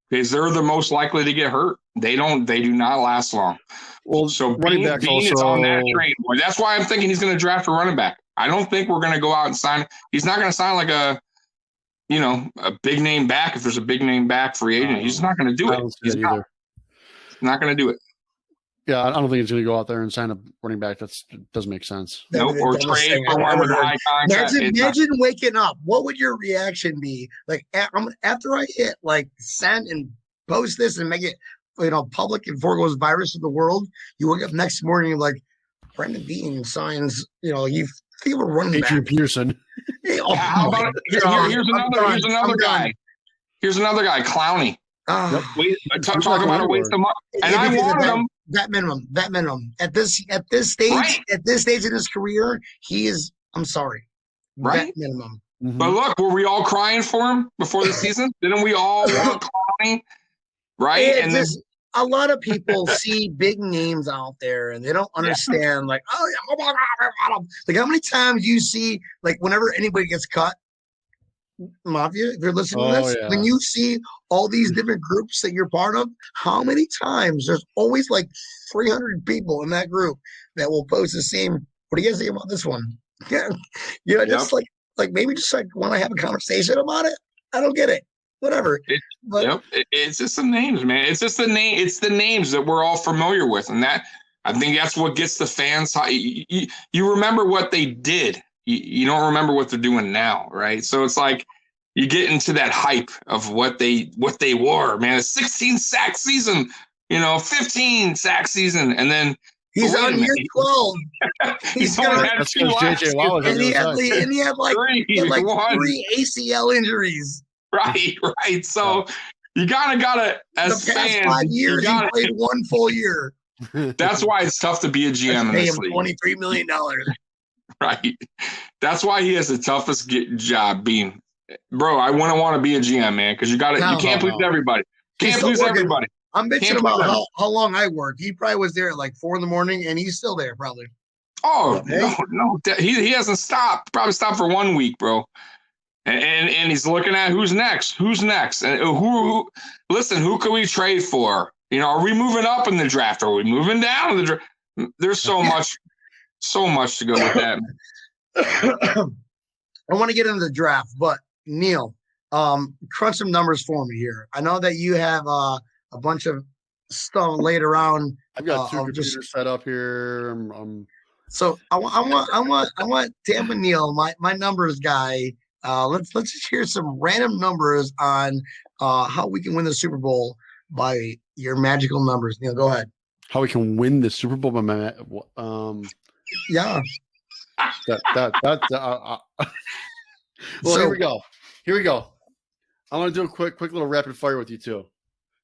[SPEAKER 2] because they're the most likely to get hurt. They do not last long.
[SPEAKER 3] Well,
[SPEAKER 2] so
[SPEAKER 3] running backs
[SPEAKER 2] Bean is on that train. That's why I'm thinking he's going to draft a running back. I don't think we're going to go out and sign. He's not going to sign like a big name back if there's a big name back free agent. He's not going to do it. He's not going to do it.
[SPEAKER 3] Yeah, I don't think he's going to go out there and sign a running back. That doesn't make sense.
[SPEAKER 2] Nope, or trade for one with a high contract.
[SPEAKER 1] Imagine waking up. What would your reaction be? Like after I hit send and post this and make it public before it goes virus of the world, you wake up next morning you're like, Brendan Bean signs. You think of a running back.
[SPEAKER 3] Adrian Peterson.
[SPEAKER 2] How about here's another guy. Here's another guy, Clowney. Talk about a waste of money. And I wanted him.
[SPEAKER 1] That minimum. At this stage in his career, he is. I'm sorry.
[SPEAKER 2] Right.
[SPEAKER 1] That minimum.
[SPEAKER 3] Mm-hmm.
[SPEAKER 2] But look, were we all crying for him before the season? Didn't we all want Clowney? Right.
[SPEAKER 1] A lot of people see big names out there and they don't understand. Like, how many times you see whenever anybody gets cut. Mafia, if you're listening to this, when you see all these different groups that you're part of, how many times there's always 300 people in that group that will post the same. What do you guys think about this one? Just maybe just want to have a conversation about it. I don't get it. Whatever.
[SPEAKER 2] It's just the names, man. It's just the name. It's the names that we're all familiar with, and that I think that's what gets the fans. You remember what they did you don't remember what they're doing now, right? So it's like you get into that hype of what they were, man. A 16 sack season, 15 sack season, and then
[SPEAKER 1] he's on year 12.
[SPEAKER 2] He's only had two
[SPEAKER 3] JJ Watt
[SPEAKER 1] and he had like three ACL injuries.
[SPEAKER 2] Right. So you gotta as
[SPEAKER 1] the past
[SPEAKER 2] fans,
[SPEAKER 1] 5 years he played one full year.
[SPEAKER 2] That's why it's tough to be a GM in this league.
[SPEAKER 1] $23 million.
[SPEAKER 2] Right. That's why he has the toughest job being. Bro, I wouldn't want to be a GM, man, because you can't please everybody. Can't please everybody.
[SPEAKER 1] I'm bitching about how long I work. He probably was there at like 4 a.m, and he's still there probably.
[SPEAKER 2] Oh, no. He hasn't stopped. Probably stopped for 1 week, bro. And he's looking at who's next. And who listen, who can we trade for? Are we moving up in the draft? Are we moving down in the draft? There's so much to go with that.
[SPEAKER 1] I want to get into the draft, but Neil, crunch some numbers for me here. I know that you have a bunch of stuff laid around.
[SPEAKER 3] I've got 2 computers set up here.
[SPEAKER 1] So I want Tampa Neil, my numbers guy. Let's just hear some random numbers on how we can win the Super Bowl by your magical numbers. Neil, go ahead.
[SPEAKER 3] How we can win the Super Bowl by
[SPEAKER 1] yeah.
[SPEAKER 3] Well, here we go. I want to do a quick little rapid fire with you too.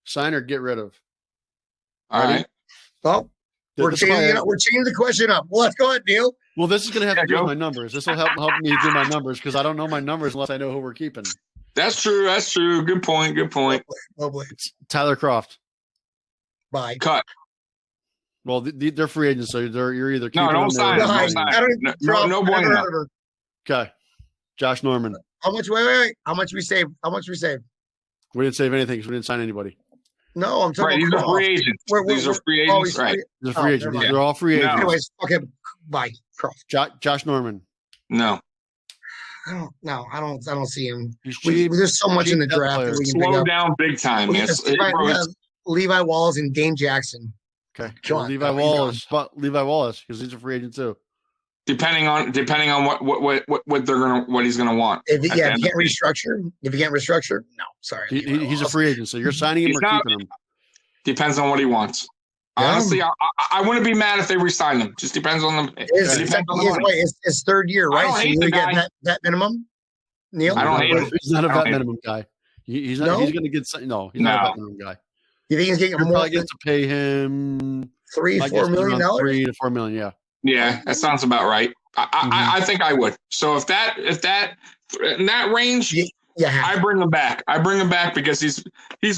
[SPEAKER 3] Sign or get rid of.
[SPEAKER 2] All right.
[SPEAKER 1] Well, we're changing the question up. Well, let's go ahead, Neil.
[SPEAKER 3] Well, this is going to have to do with my numbers. This will help me do my numbers because I don't know my numbers unless I know who we're keeping.
[SPEAKER 2] That's true. Good point.
[SPEAKER 1] Lovely.
[SPEAKER 3] It's Tyler Kroft.
[SPEAKER 1] Bye.
[SPEAKER 2] Cut.
[SPEAKER 3] Well, they're free agents, so you're either keeping
[SPEAKER 2] don't sign. No bueno.
[SPEAKER 3] Okay. Josh Norman.
[SPEAKER 1] How much? Wait. How much we saved?
[SPEAKER 3] We didn't save anything because we didn't sign anybody.
[SPEAKER 1] No, I'm talking
[SPEAKER 2] about
[SPEAKER 1] free
[SPEAKER 2] agents. These are free agents, right?
[SPEAKER 3] These are free agents. They're all free agents.
[SPEAKER 1] Anyways, okay. Bye. Kroft.
[SPEAKER 3] Josh Norman.
[SPEAKER 2] No.
[SPEAKER 1] I don't see him. There's so much in the draft that we can
[SPEAKER 2] slow down big time.
[SPEAKER 1] We have Levi Wallace and Dane Jackson.
[SPEAKER 3] Okay. Levi Wallace because he's a free agent too.
[SPEAKER 2] Depending on what he's gonna want.
[SPEAKER 1] If he can't restructure, no, sorry.
[SPEAKER 3] He's a free agent, so you're signing him or keeping him.
[SPEAKER 2] Depends on what he wants. Yeah. Honestly, I wouldn't be mad if they re-signed him. Just depends on them.
[SPEAKER 1] It's third year, right? So you get that minimum. Neil,
[SPEAKER 2] I don't hate him.
[SPEAKER 3] He's not a vet minimum guy. He's not. No? He's going to get. No, he's not a vet minimum guy.
[SPEAKER 1] You think he's getting more?
[SPEAKER 3] Probably gets to pay him
[SPEAKER 1] $3-4 million.
[SPEAKER 3] $3 to $4 million. Yeah.
[SPEAKER 2] Yeah, that sounds about right. I think I would. So if that in that range, I bring him back. Because he's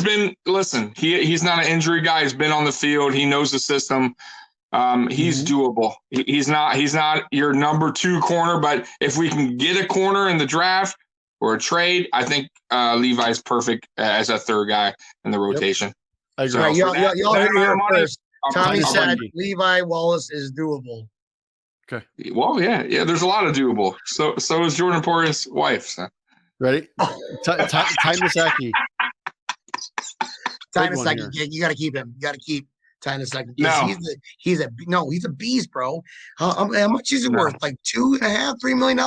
[SPEAKER 2] been. Listen, he's not an injury guy. He's been on the field. He knows the system. He's doable. He's not your number 2 corner, but if we can get a corner in the draft or a trade, I think Levi's perfect as a third guy in the rotation.
[SPEAKER 3] Yep. I agree.
[SPEAKER 1] So y'all heard it here first. Tommy said Levi Wallace is doable.
[SPEAKER 3] Okay.
[SPEAKER 2] Well, yeah. There's a lot of doable. So is Jordan Poyer's wife. So.
[SPEAKER 3] Ready? Ty Nsekhe.
[SPEAKER 1] Ty Nsekhe. You got to keep him. You got to keep Ty Nsekhe.
[SPEAKER 2] No.
[SPEAKER 1] He's a beast, bro. How much is it worth? Like $2.5-3 million?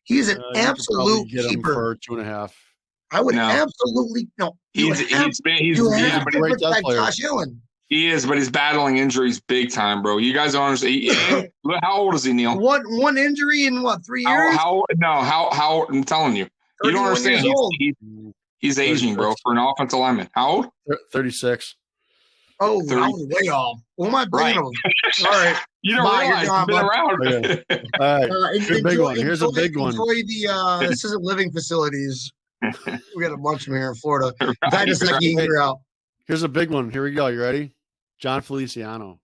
[SPEAKER 1] He's an absolute keeper.
[SPEAKER 3] For 2.5.
[SPEAKER 1] I would absolutely no.
[SPEAKER 2] He's a
[SPEAKER 1] great player. Josh Allen.
[SPEAKER 2] He is, but he's battling injuries big time, bro. You guys don't understand. How old is he, Neil?
[SPEAKER 1] One injury in 3 years?
[SPEAKER 2] How I'm telling you. You don't understand. He's aging, bro, for an offensive lineman. How old?
[SPEAKER 3] 36.
[SPEAKER 1] Oh, I was way off. What am I bringing him? All right.
[SPEAKER 2] You don't realize he's been around.
[SPEAKER 3] Okay. All right. Here's a big one.
[SPEAKER 1] Enjoy the assisted living facilities. We got a bunch of them here in Florida.
[SPEAKER 3] Here's a big one. Here we go. You ready? John Feliciano.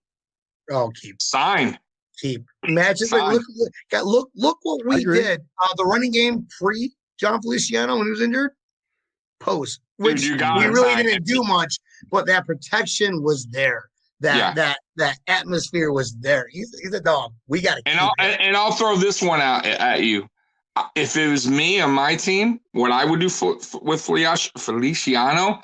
[SPEAKER 1] Oh, keep.
[SPEAKER 2] Sign.
[SPEAKER 1] Keep. Imagine. Look what we did. The running game pre John Feliciano when he was injured. Post. Which we really didn't do much, but that protection was there. That atmosphere was there. He's a dog. We got to.
[SPEAKER 2] And I'll throw this one out at you. If it was me on my team, what I would do with Feliciano,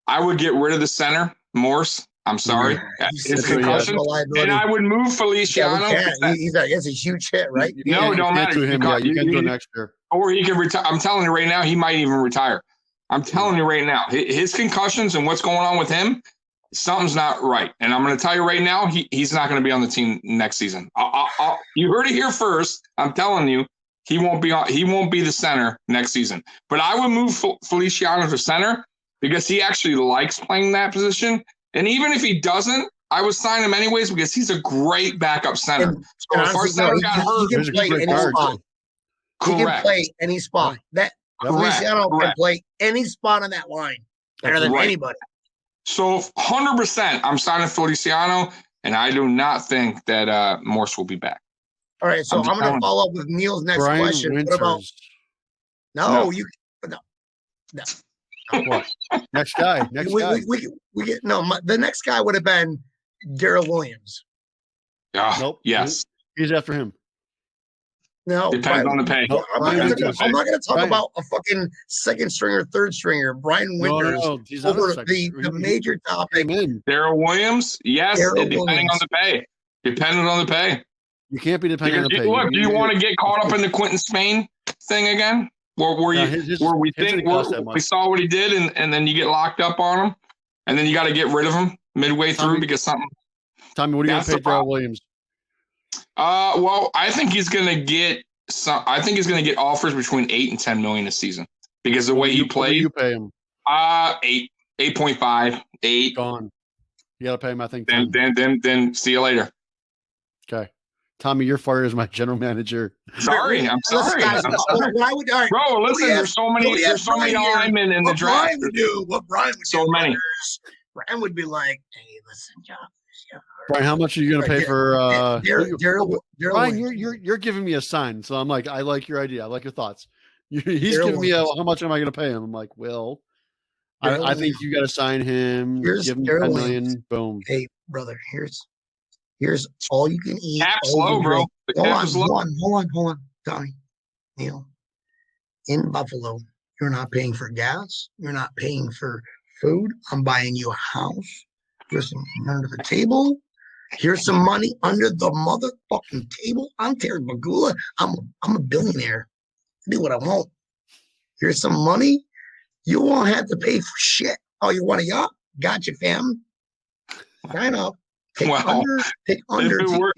[SPEAKER 2] I would get rid of the center, Morse, I'm sorry. His concussion. And I would move Feliciano.
[SPEAKER 1] He's a huge hit, right?
[SPEAKER 2] No, it don't matter.
[SPEAKER 3] You can do next year.
[SPEAKER 2] Or he can retire. I'm telling you right now, he might even retire. I'm telling you right now, his concussions and what's going on with him, something's not right. And I'm going to tell you right now, he's not going to be on the team next season. You heard it here first. I'm telling you, he won't be the center next season. But I would move Feliciano to center because he actually likes playing that position. And even if he doesn't, I would sign him anyways because he's a great backup center. So if our center got hurt,
[SPEAKER 1] he can play any spot. He can play any spot. Feliciano can play any spot on that line better than anybody.
[SPEAKER 2] So 100%, I'm signing Feliciano, and I do not think that Morse will be back.
[SPEAKER 1] All right, so I'm going to follow up with Neil's next question. What about? No.
[SPEAKER 3] What? Next guy.
[SPEAKER 1] We get the next guy would have been Daryl Williams.
[SPEAKER 3] Nope.
[SPEAKER 2] Yes.
[SPEAKER 3] He's after him.
[SPEAKER 2] No. Depends on the pay.
[SPEAKER 1] No, I'm not going to talk about a fucking second stringer, third stringer, Brian Winters over the major topic.
[SPEAKER 2] Daryl Williams, yes, depending on the pay. Depending on the pay.
[SPEAKER 3] You can't be dependent on the pay.
[SPEAKER 2] Look, do you want to get caught up in the Quentin Spain thing again? Where we saw what he did and then you get locked up on him and then you got to get rid of him midway through because something.
[SPEAKER 3] Tommy, what do you want to pay Daryl Williams?
[SPEAKER 2] Well, I think he's going to get offers between 8 and 10 million a season because the way he played.
[SPEAKER 3] You pay him
[SPEAKER 2] 8.5, 8.
[SPEAKER 3] Gone. You got to pay him. I think.
[SPEAKER 2] Then see you later.
[SPEAKER 3] Okay. Tommy, you're fired as my general manager.
[SPEAKER 2] Sorry, I'm sorry. Bro, listen, there's so many linemen in the draft.
[SPEAKER 1] What Brian would do.
[SPEAKER 2] So many.
[SPEAKER 1] Brian would be like, "Hey, listen, John.
[SPEAKER 3] Brian, how much are you going to pay for
[SPEAKER 1] Daryl?
[SPEAKER 3] Brian, you're giving me a sign, so I'm like, I like your idea. I like your thoughts. He's giving me how much am I going to pay him? I'm like, well, I think you got to sign him. Give him 10 million. Boom.
[SPEAKER 1] Hey, brother, here's all you can eat.
[SPEAKER 2] Cap's low, bro.
[SPEAKER 1] Hold on, Tommy, Neil. In Buffalo, you're not paying for gas. You're not paying for food. I'm buying you a house. Here's some under the table. Here's some money under the motherfucking table. I'm Terry Bagula. I'm a billionaire. I do what I want. Here's some money. You won't have to pay for shit. Oh, you want a yacht? Gotcha, fam. Sign up. Take under. Hey,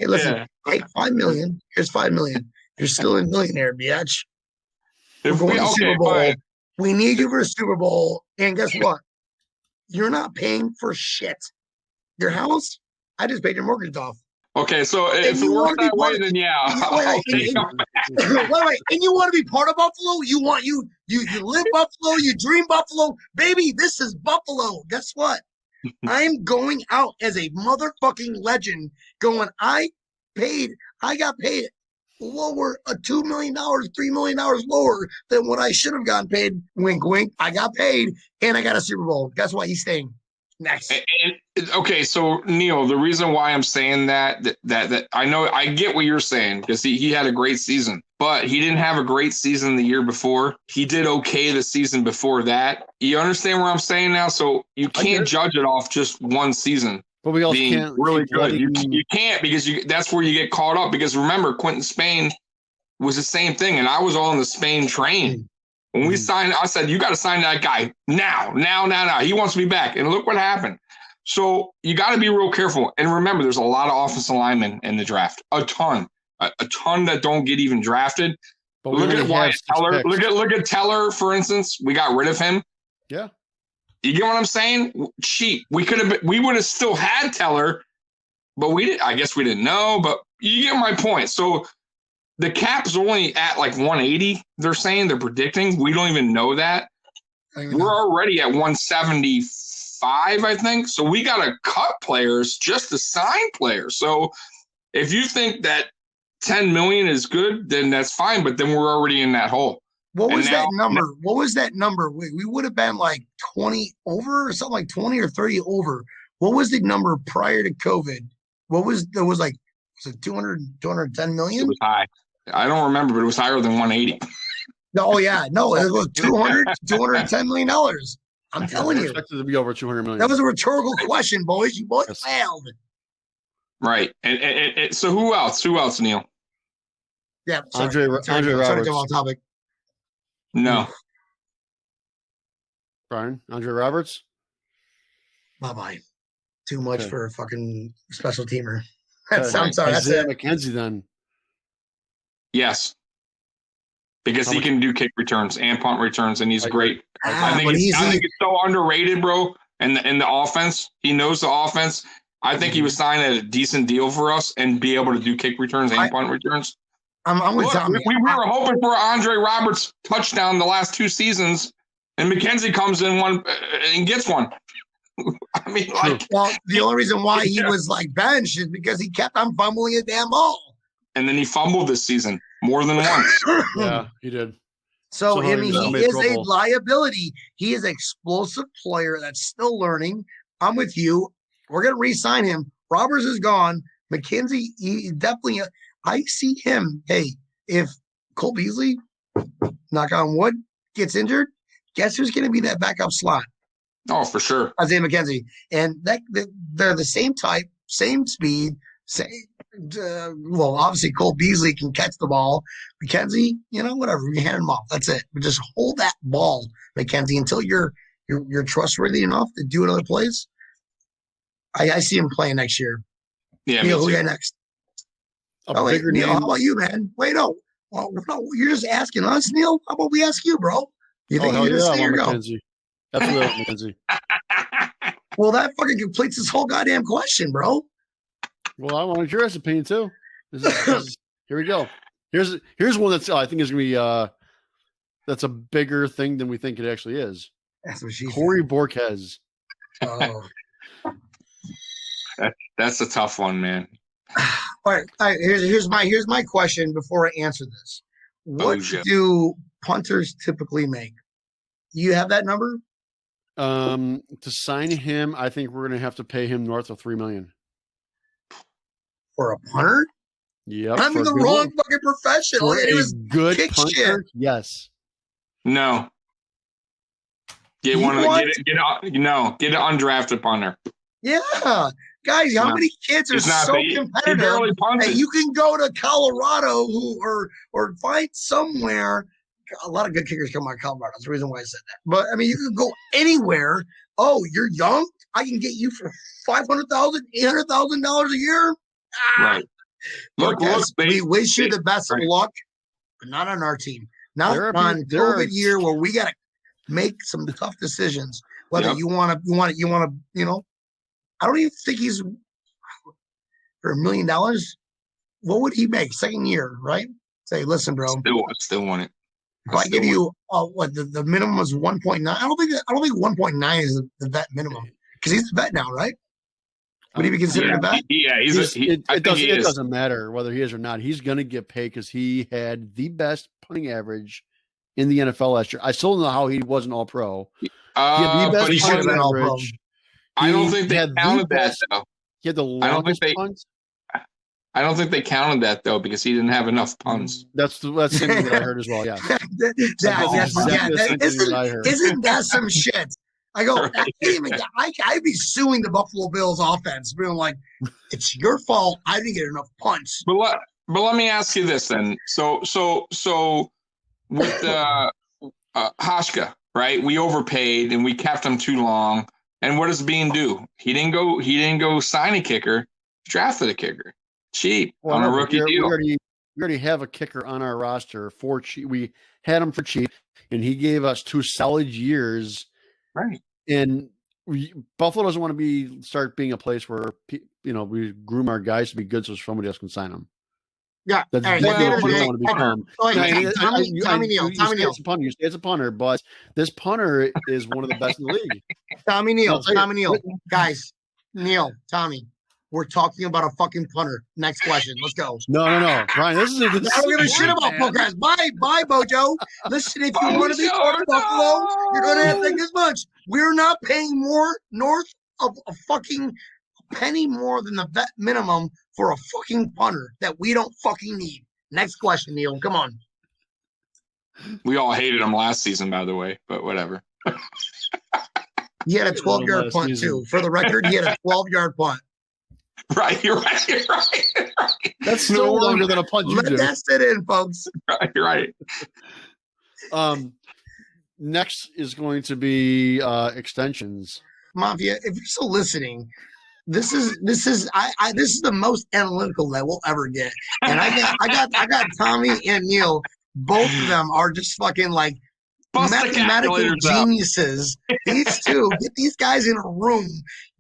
[SPEAKER 1] listen, take 5 million. Here's 5 million. You're still a millionaire, bitch. We're going to Super Bowl. Fine. We need you for a Super Bowl. And guess what? You're not paying for shit. Your house, I just paid your mortgage off.
[SPEAKER 2] Okay, so if it works that way, then yeah.
[SPEAKER 1] Wait. And you want to be part of Buffalo? You live Buffalo, you dream Buffalo. Baby, this is Buffalo. Guess what? I'm going out as a motherfucking legend going, I got paid lower, $2 million, $3 million lower than what I should have gotten paid. Wink, wink. I got paid and I got a Super Bowl. Guess what? He's staying. Next.
[SPEAKER 2] Okay, so Neil, the reason why I'm saying that I know I get what you're saying because he had a great season, but he didn't have a great season the year before. He did okay the season before that. You understand what I'm saying now? So you can't judge it off just one season.
[SPEAKER 3] But we also can't
[SPEAKER 2] really good. You can't because that's where you get caught up. Because remember, Quentin Spain was the same thing, and I was on the Spain train. When we signed, I said, you got to sign that guy now. He wants to be back. And look what happened. So you got to be real careful. And remember, there's a lot of offensive linemen in the draft. A ton that don't get even drafted. But look at Wyatt Teller. Look at Teller, for instance. We got rid of him.
[SPEAKER 3] Yeah.
[SPEAKER 2] You get what I'm saying? Cheap. We would have still had Teller, but I guess we didn't know. But you get my point. So the cap's only at like 180. They're predicting. We don't even know that. We're already at 175, I think. So we got to cut players just to sign players. So if you think that 10 million is good, then that's fine. But then we're already in that hole.
[SPEAKER 1] What was that number? We would have been like 20 over or something, like 20 or 30 over. What was the number prior to COVID? Was it 210 million?
[SPEAKER 2] It was high. I don't remember, but it was higher than 180.
[SPEAKER 1] Oh, yeah. No, it was $210 million. I'm telling you.
[SPEAKER 3] Expected to be over 200 million.
[SPEAKER 1] That was a rhetorical question, boys. You boys failed.
[SPEAKER 2] Right. And so who else? Who else, Neil?
[SPEAKER 1] Yeah.
[SPEAKER 3] Andre Roberts.
[SPEAKER 1] On topic.
[SPEAKER 2] No.
[SPEAKER 3] Brian, Andre Roberts.
[SPEAKER 1] Bye. Too much for a fucking special teamer.
[SPEAKER 3] I'm
[SPEAKER 1] sorry.
[SPEAKER 3] Isaiah McKenzie then.
[SPEAKER 2] Yes. Because he can do kick returns and punt returns, and he's great. I think it's so underrated, bro. And the offense, he knows the offense. I think he was signed at a decent deal for us and be able to do kick returns and punt returns.
[SPEAKER 1] We
[SPEAKER 2] were hoping for Andre Roberts touchdown the last 2 seasons, and McKenzie comes in one and gets one. I mean,
[SPEAKER 1] the only reason why he was benched is because he kept on fumbling a damn ball.
[SPEAKER 2] And then he fumbled this season more than once.
[SPEAKER 3] Yeah, he did.
[SPEAKER 1] So I mean, he is a liability. He is an explosive player that's still learning. I'm with you. We're going to re-sign him. Roberts is gone. McKenzie, he definitely – I see him. Hey, if Cole Beasley, knock on wood, gets injured, guess who's going to be that backup slot?
[SPEAKER 2] Oh, for sure.
[SPEAKER 1] Isaiah McKenzie. And they're the same type, same speed, obviously Cole Beasley can catch the ball. McKenzie, whatever, you hand him off. That's it. But just hold that ball, McKenzie, until you're trustworthy enough to do another plays. I see him playing next year.
[SPEAKER 2] Yeah,
[SPEAKER 1] Neil, who you got next? Neil, how about you, man? Wait, no. Well, no, you're just asking us, Neil. How about we ask you, bro? You think you're just saying
[SPEAKER 3] McKenzie. Absolutely, McKenzie.
[SPEAKER 1] Well, that fucking completes this whole goddamn question, bro.
[SPEAKER 3] Well, I wanted your opinion too. Here we go. Here's one that's I think is gonna be that's a bigger thing than we think it actually is.
[SPEAKER 1] That's what she
[SPEAKER 3] Corey Borquez.
[SPEAKER 1] Oh.
[SPEAKER 2] That's a tough one, man.
[SPEAKER 1] All right. Here's my question before I answer this. What do punters typically make? Do you have that number?
[SPEAKER 3] To sign him, I think we're gonna have to pay him north of $3 million.
[SPEAKER 1] For a punter?
[SPEAKER 3] Yep.
[SPEAKER 1] I'm in the wrong fucking profession.
[SPEAKER 3] For
[SPEAKER 1] it was
[SPEAKER 3] good punter? Shit. Yes.
[SPEAKER 2] No. Get it undrafted punter.
[SPEAKER 1] Yeah. Guys, how many kids are so competitive that you can go to Colorado or find somewhere? A lot of good kickers come out of Colorado. That's the reason why I said that. But I mean, you can go anywhere. Oh, you're young? I can get you for $500,000, $800,000 a year.
[SPEAKER 2] Right. Look,
[SPEAKER 1] we wish you the best of luck, but not on our team. Not on COVID year where we got to make some tough decisions. Whether you want to, I don't even think he's for $1 million. What would he make second year? Right? Say, listen, bro.
[SPEAKER 2] Still want it.
[SPEAKER 1] If I give you the minimum was 1.9. I don't think 1.9 is the vet minimum because he's the vet now, right? Would he be considered a vet?
[SPEAKER 2] Yeah,
[SPEAKER 3] it doesn't matter whether he is or not. He's going to get paid because he had the best punting average in the NFL last year. I still don't know how he wasn't all pro. He had the best
[SPEAKER 2] he should have been all
[SPEAKER 3] pro.
[SPEAKER 2] I don't think they counted that though.
[SPEAKER 3] He had the longest punts.
[SPEAKER 2] I don't think they counted that though because he didn't have enough puns.
[SPEAKER 3] That's something that I heard as well. Yeah,
[SPEAKER 1] isn't that some shit? I go, I'd be suing the Buffalo Bills offense, being like, it's your fault. I didn't get enough punts.
[SPEAKER 2] But let me ask you this then. So with Hashka, right? We overpaid and we kept him too long. And what does Bean do? He didn't go sign a kicker. Drafted a kicker. Cheap on a rookie deal.
[SPEAKER 3] We already have a kicker on our roster for cheap. We had him for cheap, and he gave us 2 solid years.
[SPEAKER 2] Right.
[SPEAKER 3] And Buffalo doesn't want to start being a place where we groom our guys to be good so somebody else can sign them.
[SPEAKER 1] Yeah.
[SPEAKER 3] That's exactly what we don't want to become.
[SPEAKER 1] Tommy Neal.
[SPEAKER 3] You say it's a punter, but this punter is one of the best in the league.
[SPEAKER 1] Tommy Neal. Guys, Neil, Tommy. We're talking about a fucking punter. Next question. Let's go.
[SPEAKER 3] No. Brian, this is a good
[SPEAKER 1] story. I don't give a shit about podcast. Bye, Bojo. Listen, if you want to be part of Buffalo, you're going to have to think this much. We're not paying more north of a fucking penny more than the vet minimum for a fucking punter that we don't fucking need. Next question, Neil. Come on.
[SPEAKER 2] We all hated him last season, by the way, but whatever.
[SPEAKER 1] He had a 12-yard punt
[SPEAKER 3] season.
[SPEAKER 1] too. For the record, he had a 12-yard punt.
[SPEAKER 2] Right, you're right.
[SPEAKER 3] That's still longer than a punt.
[SPEAKER 1] Let that sit in, folks.
[SPEAKER 2] Right.
[SPEAKER 3] Next is going to be extensions.
[SPEAKER 1] Mafia, if you're still listening, this is the most analytical that we'll ever get. And I got Tommy and Neil. Both of them are just fucking like mathematical geniuses. These two, get these guys in a room,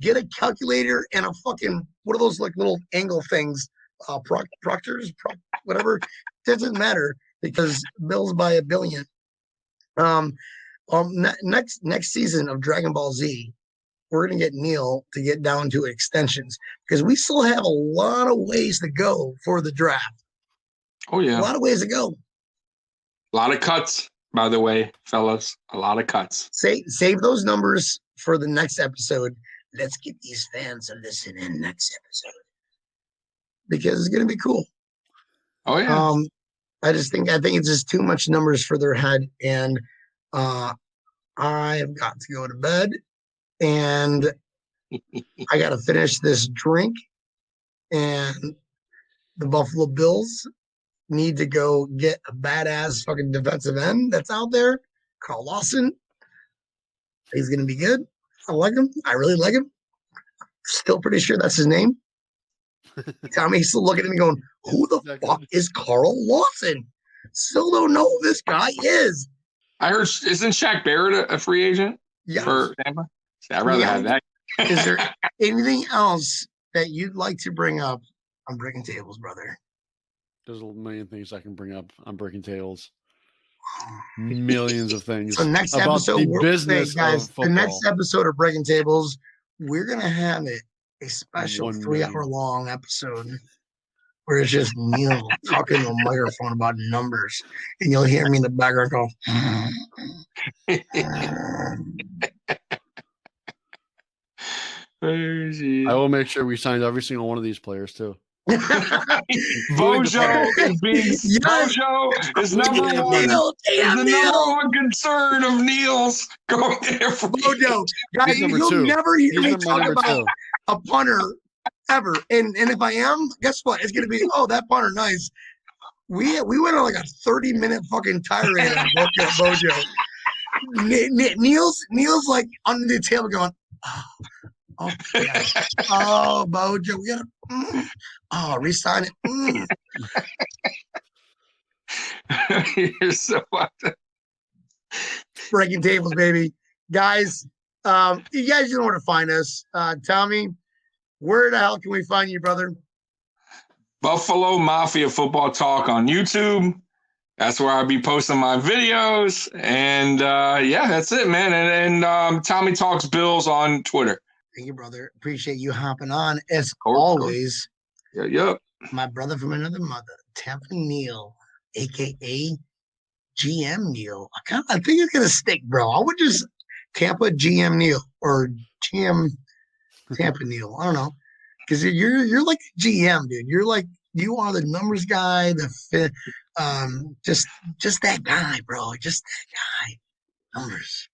[SPEAKER 1] get a calculator and a fucking, what are those like little angle things? Proctors, whatever. Doesn't matter because Bill's by a billion. Next season of Dragon Ball Z, we're gonna get Neil to get down to extensions because we still have a lot of ways to go for the draft.
[SPEAKER 2] Oh yeah,
[SPEAKER 1] a lot of ways to go.
[SPEAKER 2] A lot of cuts, by the way, fellas. A lot of cuts.
[SPEAKER 1] Save those numbers for the next episode. Let's get these fans to listen in next episode because it's gonna be cool.
[SPEAKER 2] Oh yeah.
[SPEAKER 1] I think it's just too much numbers for their head, and I have got to go to bed, and I got to finish this drink, and the Buffalo Bills need to go get a badass fucking defensive end that's out there, Carl Lawson. He's gonna be good. I like him. I really like him. Still pretty sure that's his name. Tommy's still looking at me going, who the fuck is Carl Lawson? Still don't know who this guy is.
[SPEAKER 2] I heard, isn't Shaq Barrett a free agent?
[SPEAKER 1] Yes.
[SPEAKER 2] For Tampa? I'd rather have that.
[SPEAKER 1] Is there anything else that you'd like to bring up on Breaking Tables, brother?
[SPEAKER 3] There's a million things I can bring up on Breaking Tables. Millions of things.
[SPEAKER 1] So next
[SPEAKER 3] about
[SPEAKER 1] episode,
[SPEAKER 3] the business
[SPEAKER 1] guys,
[SPEAKER 3] of football.
[SPEAKER 1] the next episode of Breaking Tables, we're gonna have it a special 3-hour-long episode where it's just Neil talking to a microphone about numbers, and you'll hear me in the background go.
[SPEAKER 3] I will make sure we signed every single one of these players too.
[SPEAKER 2] Bojo is number one. The number one concern of Neil's going there for
[SPEAKER 1] Bojo. Guys, you'll never hear me talk about a punter ever. And if I am, guess what? It's gonna be that punter nice. We went on like a 30-minute fucking tirade on Bojo. Neil's like under the table going, Bojo, we gotta resign it.
[SPEAKER 2] You're so
[SPEAKER 1] Breaking Tables, baby. Guys, you guys know where to find us. Tommy, where the hell can we find you, brother?
[SPEAKER 2] Buffalo Mafia Football Talk on YouTube. That's where I'll be posting my videos. And that's it, man. And Tommy Talks Bills on Twitter.
[SPEAKER 1] Thank you, brother. Appreciate you hopping on as always.
[SPEAKER 2] Yep.
[SPEAKER 1] My brother from another mother, Tampa Neil, aka GM Neil. I think it's gonna stick, bro. I would just Tampa GM Neil or GM Tampa Neil. I don't know, because you're like a GM, dude. You are the numbers guy, just that guy, bro. Just that guy. Numbers.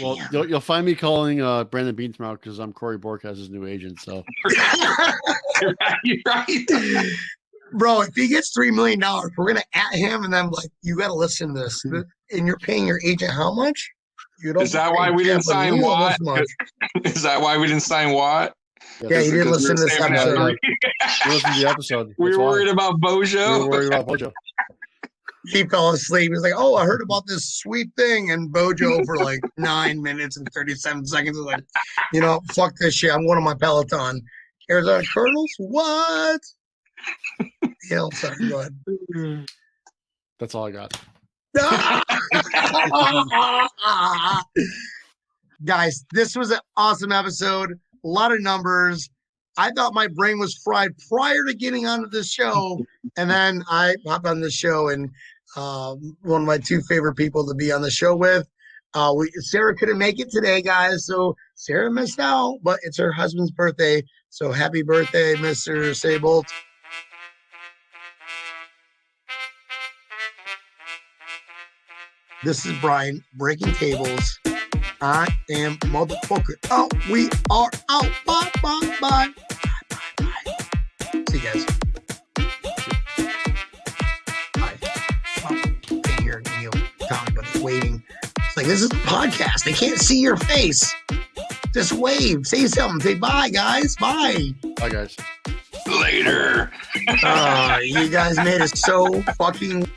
[SPEAKER 3] Well, you'll find me calling Brandon Bean tomorrow because I'm Corey Bork as his new agent. So
[SPEAKER 2] you're right.
[SPEAKER 1] Bro, if he gets $3 million, we're gonna at him, and I'm like, you gotta listen to this. And you're paying your agent how much?
[SPEAKER 2] Is that why we didn't sign Watt? Is that why we didn't sign Watt?
[SPEAKER 1] Yeah, you didn't listen to this episode.
[SPEAKER 3] Listen to the episode.
[SPEAKER 2] We were worried about Bojo.
[SPEAKER 3] We were worried about Bojo.
[SPEAKER 1] He fell asleep. He's like, I heard about this sweet thing. And Bojo for like 9 minutes and 37 seconds was like, fuck this shit. I'm going to my Peloton. Arizona Cardinals? What? Yeah, sorry, go ahead.
[SPEAKER 3] That's all I got.
[SPEAKER 1] Guys, this was an awesome episode. A lot of numbers. I thought my brain was fried prior to getting onto this show, and then I hopped on this show, and one of my two favorite people to be on the show with. Sarah couldn't make it today, guys, so Sarah missed out, but it's her husband's birthday, so happy birthday, Mr. Sable. This is Brian, Breaking Tables. I am motherfucker out. We are out. Bye, bye, bye. Bye, bye. See you guys. Bye. Oh, can't hear Neil talking, but he's waving. It's like, this is a podcast. They can't see your face. Just wave. Say something. Say bye, guys. Bye.
[SPEAKER 3] Bye, guys.
[SPEAKER 2] Later.
[SPEAKER 1] You guys made it so fucking